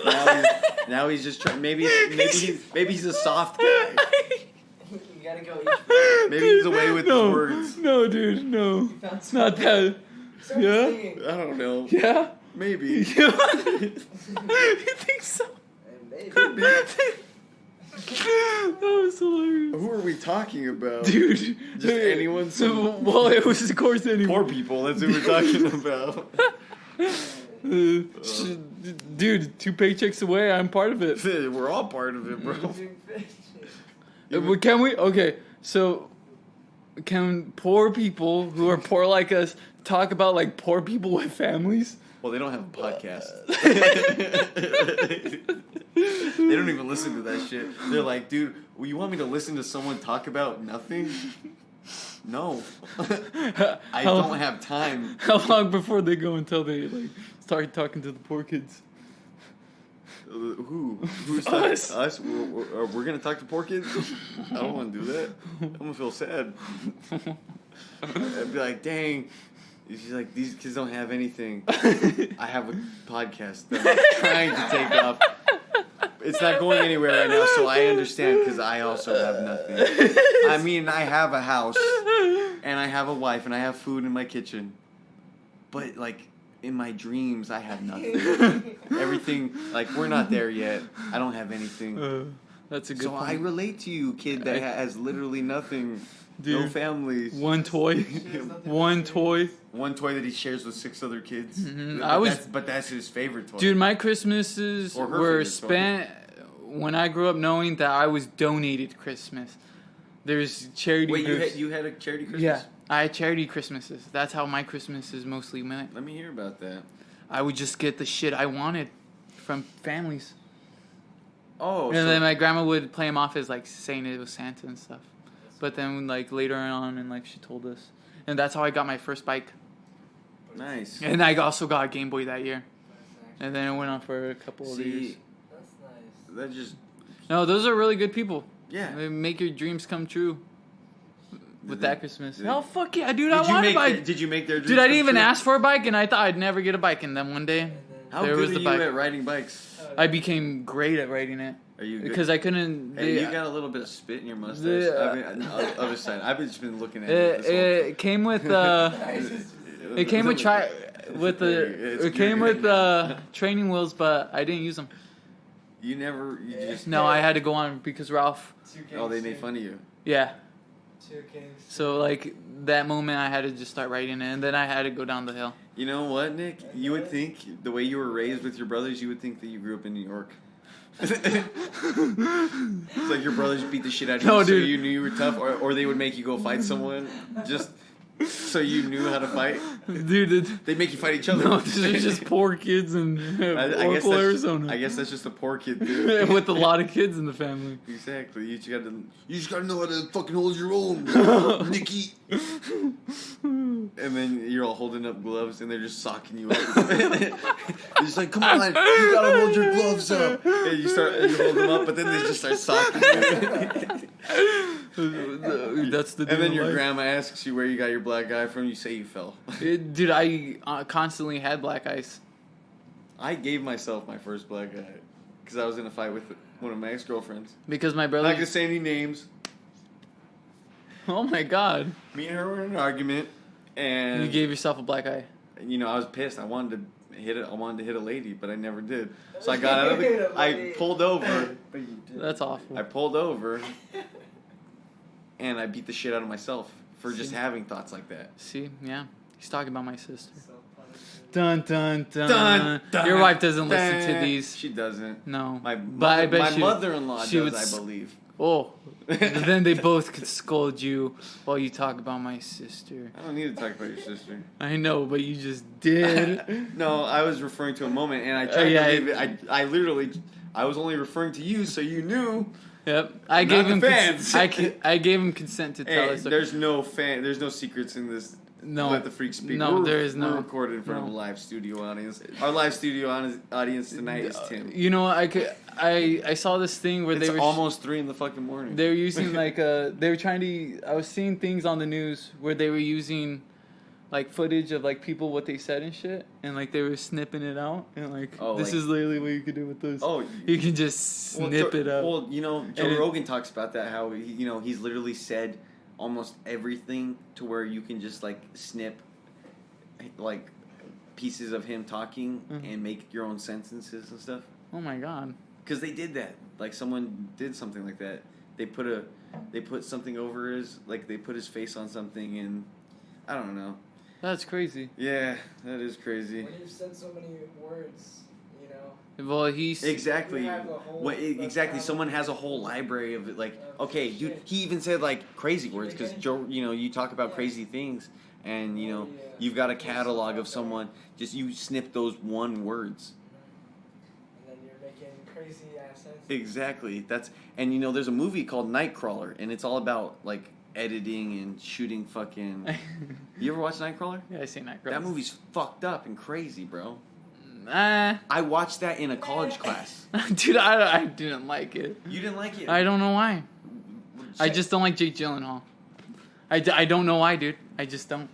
now he's just trying. Maybe he's a soft guy. You gotta go each. Maybe he's away with his words. No, dude, no. You found It's not that. Start Yeah? singing. I don't know. Yeah? Maybe. You think so? Maybe. That was hilarious. Who are we talking about? Dude. Just anyone? Well, it was, of course, anyone. Poor people, that's who we're talking about. Dude, 2 paychecks away, I'm part of it. We're all part of it, bro. Can we? Okay, so can poor people who are poor like us talk about like poor people with families? Well, they don't have a podcast. They don't even listen to that shit. They're like, dude, you want me to listen to someone talk about nothing? No. I don't have time. How long before they go until they like start talking to the poor kids? Who? Who's Us. talking? Us? We're gonna talk to poor kids? I don't want to do that. I'm gonna feel sad. I'd be like, dang. She's like, these kids don't have anything. I have a podcast that I'm trying to take off. It's not going anywhere right now, so I understand because I also have nothing. I mean, I have a house, and I have a wife, and I have food in my kitchen. But, like, in my dreams, I have nothing. Everything, like, we're not there yet. I don't have anything. That's a good So point. I relate to you, kid that has literally nothing. Dude, no family. One toy. One toy. One toy that he shares with 6 other kids. Mm-hmm. But that's his favorite toy. Dude, my Christmases Or her were favorite toy. spent when I grew up knowing that I was donated Christmas. There's charity Wait, groups. you had a charity Christmas? Yeah, I had charity Christmases. That's how my Christmases mostly went. Let me hear about that. I would just get the shit I wanted from families. Oh, And so then my grandma would play them off as like saying it was Santa and stuff. But then like later on and like she told us. And that's how I got my first bike. nice. And I also got a Game Boy that year. And then it went on for a couple of years. See, That's nice. that just No, those are really good people. yeah. They make your dreams come true with that Christmas. did- Oh, fuck yeah, dude, I want a bike. Did you make their dreams Dude, I didn't come even true? ask for a bike, and I thought I'd never get a bike. And then one day, How there good was are the you bike. at riding bikes? I became great at riding it. Are you good? Because I couldn't... Hey, you got a little bit of spit in your mustache. The- I mean, on the other side. I've just been looking at it. It came with... It came with It came with training wheels, but I didn't use them. You never. You just. No, I had to go on because Ralph. Oh, they made fun of you. Yeah. 2 kings. So like that moment, I had to just start riding it, and then I had to go down the hill. You know what, Nick? You would think the way you were raised with your brothers, you would think that you grew up in New York. It's like your brothers beat the shit out of you, No, so dude. you knew you were tough, or they would make you go fight someone just so you knew how to fight. Dude, They'd make you fight each other. no, these are just poor kids in I guess Oracle, that's, Arizona. I guess that's just a poor kid, dude. With a lot of kids in the family. Exactly. You just gotta know how to fucking hold your own, Nicky. And then you're all holding up gloves, and they're just socking you up. They're just like, come on, you gotta hold your gloves up. And you hold them up, but then they just start socking you. That's the. And then deal your of life. grandma asks you where you got your black eye from. You say you fell. Dude, I constantly had black eyes. I gave myself my first black eye because I was in a fight with one of my ex-girlfriends. Because my I'm brother. not gonna say any names. Oh my god. Me and her were in an argument, and You gave yourself a black eye. you know, I was pissed. I wanted to hit a lady, but I never did. So I got out of the. I pulled over. But you did. That's awful. I pulled over, and I beat the shit out of myself for just See? having thoughts like that. See, yeah. He's talking about my sister. Self-punishment. Dun dun dun. Dun, dun, Your wife doesn't listen to dun. these. She doesn't. No. My But I bet my she- mother-in-law she would does, I believe. Oh. Then they both could scold you while you talk about my sister. I don't need to talk about your sister. I know, but you just did. No, I was referring to a moment, and I tried yeah, to leave it. I literally, I was only referring to you, so you knew. Yep. I Not gave the him fans. I gave him consent to tell Hey, us. there's no secrets in this. No. Let the freaks speak. No, We're- there is no. We're recorded in front of a No. live studio audience. Our live studio audience tonight is Tim. You know, I saw this thing where It's they were almost 3 in the fucking morning. they were using like they were trying to. I was seeing things on the news where they were using like footage of like people what they said and shit, and like they were snipping it out, and like Oh, this like- is literally what you could do with this. Oh, You can just snip it up. Well, you know, Joe And it- Rogan talks about that. How he's literally said almost everything to where you can just like snip like pieces of him talking Mhm. and make your own sentences and stuff. Oh my god. Because they did that. Like someone did something like that. They put something over his, like they put his face on something, and I don't know. That's crazy. Yeah, that is crazy. When you've said so many words, you know. Well, he's Exactly. You have a whole- What, exactly. Someone has a whole library of it. Like, okay, dude, he even said like crazy words because Joe, you know, you talk about crazy things, and you know, you've got a catalog of someone. Just you snip those one words. And then you're making crazy ass sense. Exactly. And you know, there's a movie called Nightcrawler, and it's all about like editing and shooting fucking. You ever watch Nightcrawler? Yeah, I see Nightcrawler. That movie's fucked up and crazy, bro. I watched that in a college class. Dude, I didn't like it. You didn't like it? I don't know why. I just don't like Jake Gyllenhaal. I don't know why, dude. I just don't.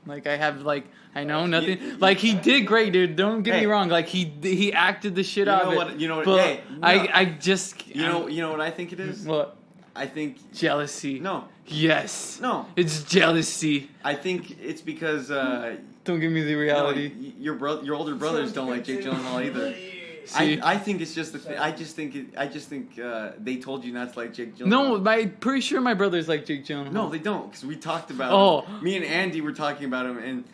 Like, I have, like, I know nothing. Like, he did great, dude. Don't get me wrong. Like, he acted the shit out of it. You know what? But Hey, no. I just... You know what I think it is? What? I think... Jealousy. No. Yes. No. It's jealousy. I think it's because... Don't give me the reality. Your older brothers don't like Jake Gyllenhaal either. See? I think it's just the I just think they told you not to like Jake Gyllenhaal. No, I'm pretty sure my brothers like Jake Gyllenhaal. No, they don't, because we talked about him. Me and Andy were talking about him, and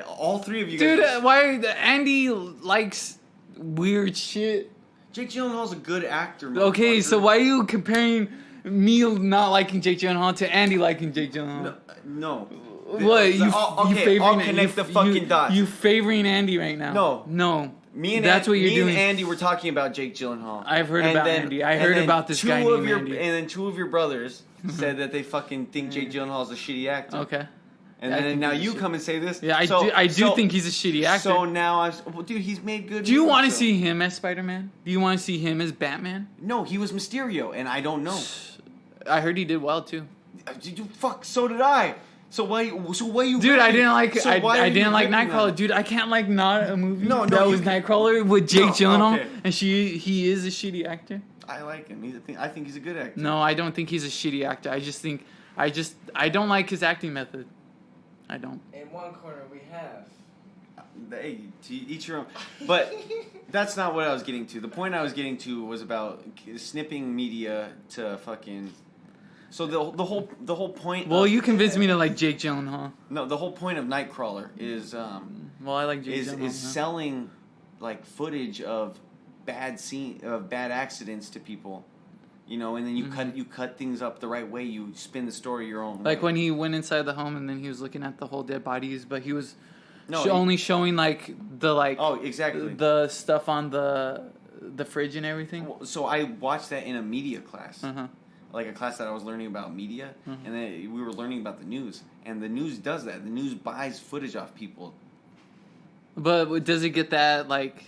all three of you guys... Dude, why... Andy likes weird shit. Jake Gyllenhaal's a good actor. Okay, motherfucker. so why are you comparing me not liking Jake Gyllenhaal to Andy liking Jake Gyllenhaal? No. What? You favoring... I'll connect the fucking dots. You favoring Andy right now. No. That's what you're doing. Me and Andy were talking about Jake Gyllenhaal. I've heard about Andy. I heard about this guy named Andy. And then two of your brothers said that they fucking think Jake Gyllenhaal's a shitty actor. Okay. And then now you come and say this. Yeah, I do think he's a shitty actor. So now dude, he's made good. Do you want to see him as Spider-Man? Do you want to see him as Batman? No, he was Mysterio, and I don't know. I heard he did well too. So did I. So why you? Dude, I didn't like. So I didn't like Nightcrawler. Dude, I can't like not a movie No, that was Nightcrawler with Jake Gyllenhaal, okay. and he is a shitty actor. I like him. I think he's a good actor. No, I don't think he's a shitty actor. I don't like his acting method. I don't. In one corner we have. Hey, to each your own. But that's not what I was getting to. The point I was getting to was about snipping media to fucking. So the whole point. Well, you convinced me to like Jake Gyllenhaal. No, the whole point of Nightcrawler is well, I like Jake Gyllenhaal. Is selling like footage of bad accidents to people. You know, and then you cut things up the right way. You spin the story your own way. Like when he went inside the home and then he was looking at the whole dead bodies, but he was only showing like the exactly the stuff on the fridge and everything. So I watched that in a media class, Uh-huh. like a class that I was learning about media, and then we were learning about the news. And the news does that. The news buys footage off people. But does it get that like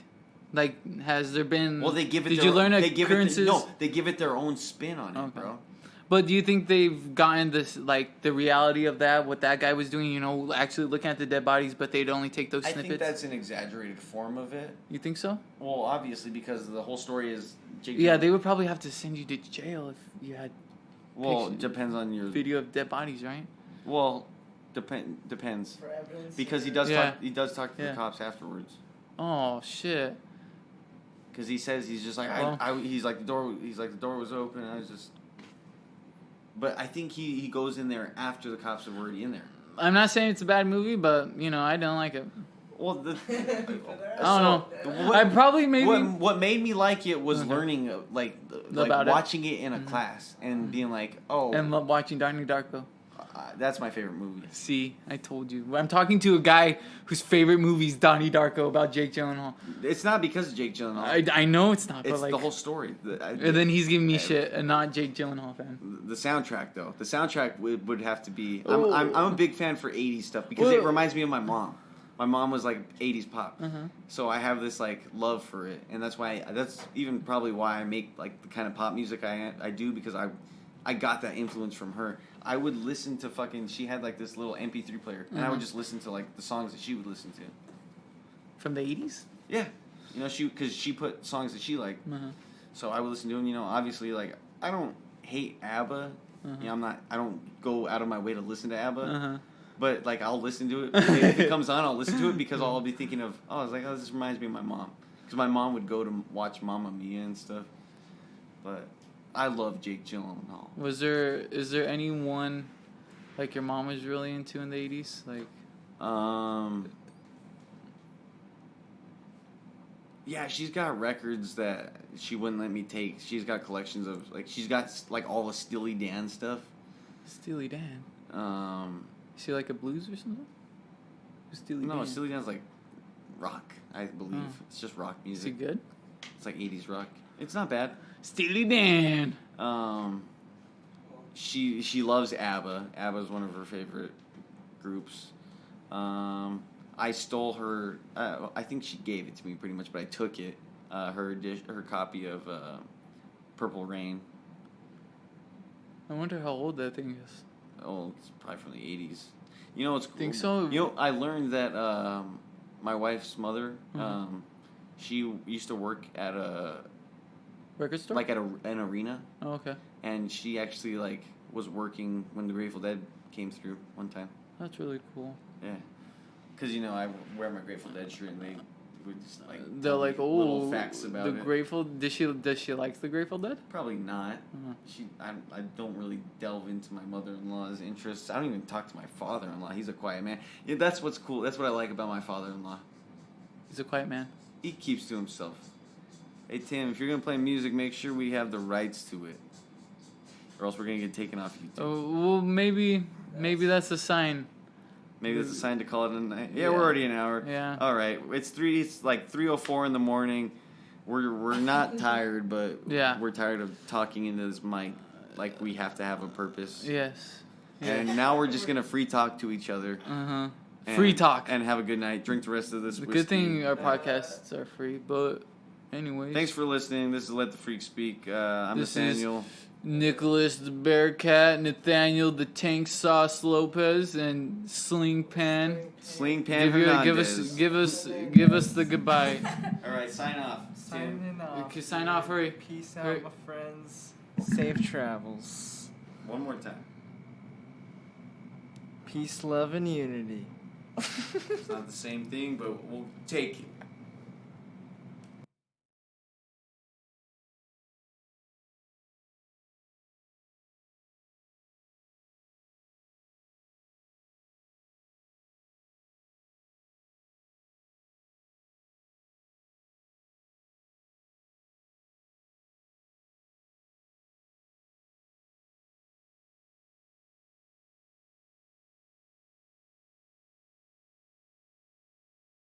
has there been? Well, they give it. Did you learn occurrences? They give it their own spin on it, bro. But do you think they've gotten this like the reality of that? What that guy was doing, you know, actually looking at the dead bodies, but they'd only take those snippets. I think that's an exaggerated form of it. You think so? Well, obviously, because the whole story is. Yeah, they would probably have to send you to jail if you had. Well, it depends on your video of dead bodies, right? Well, depends. For evidence. Because he does talk. He does talk to the cops afterwards. Oh shit. Because he says he's just like he's like the door was open and I was just. But I think he goes in there after the cops are already in there. I'm not saying it's a bad movie, but you know I don't like it. Well, I don't know. I probably maybe. What made me like it was learning like watching it in a class and being like, oh. And watching Donnie Darko. That's my favorite movie. See, I told you. I'm talking to a guy whose favorite movie is Donnie Darko about Jake Gyllenhaal. It's not because of Jake Gyllenhaal. I know it's not, it's but like the whole story. And then he's giving me shit, a not Jake Gyllenhaal fan. The soundtrack, though. The soundtrack would have to be... I'm a big fan for 80s stuff because it reminds me of my mom. My mom was like 80s pop. So I have this like love for it. And that's even probably why I make like the kind of pop music I do because I got that influence from her. I would listen to she had like this little MP3 player, and I would just listen to like the songs that she would listen to. From the 80s? Yeah. You know, because she put songs that she liked. So I would listen to them, you know, obviously like, I don't hate ABBA. You know, I don't go out of my way to listen to ABBA. But like, I'll listen to it. If it comes on, I'll listen to it because I'll be thinking of, this reminds me of my mom. Because my mom would go to watch Mamma Mia and stuff. But I love Jake Gyllenhaal. Is there anyone like your mom was really into in the 80s? Like, yeah, she's got records that she wouldn't let me take. She's got collections of like she's got like all the Steely Dan stuff. Steely Dan. Is she like a blues or something? Who's Steely Dan? No, Steely Dan's like rock, I believe. It's just rock Is music. he good? It's like 80s rock. It's not bad. Steely Dan. She loves ABBA. ABBA is one of her favorite groups. I stole her. I think she gave it to me pretty much, but I took it. Her copy of Purple Rain. I wonder how old that thing is. Oh, it's probably from the 80s. You know what's cool? Think so? You know, I learned that my wife's mother, she used to work at a Record store? like at an arena. Oh, okay. And she actually like was working when the Grateful Dead came through one time. That's really cool. Yeah, because you know I wear my Grateful Dead shirt and they would just like They're tell like, me oh, little facts about the it. Grateful. Does she like the Grateful Dead? Probably not. Uh-huh. I don't really delve into my mother-in-law's interests. I don't even talk to my father-in-law. He's a quiet man. Yeah, that's what's cool. That's what I like about my father-in-law. He's a quiet man. He keeps to himself. Hey Tim, if you're gonna play music, make sure we have the rights to it, or else we're gonna get taken off YouTube. Oh, well, maybe that's a sign. Maybe that's a sign to call it a night. Yeah, Yeah. we're already an hour. Yeah. All right, it's like 3:04 in the morning. We're not tired, but Yeah. we're tired of talking into this mic like we have to have a purpose. Yes. And now we're just gonna free talk to each other. Uh-huh. Free talk. And have a good night. Drink the rest of this The whiskey. good thing our podcasts are free, but anyways. Thanks for listening. This is Let the Freak Speak. I'm This Nathaniel. Nicholas the Bearcat, Nathaniel the Tank Sauce Lopez, and Sling Pan. Sling Pan Give Hernandez. us the goodbye. All right, sign off. Signing off. Okay, sign off, hurry. Peace out, Hurry. my friends. Safe travels. One more time. Peace, love, and unity. It's not the same thing, but we'll take it.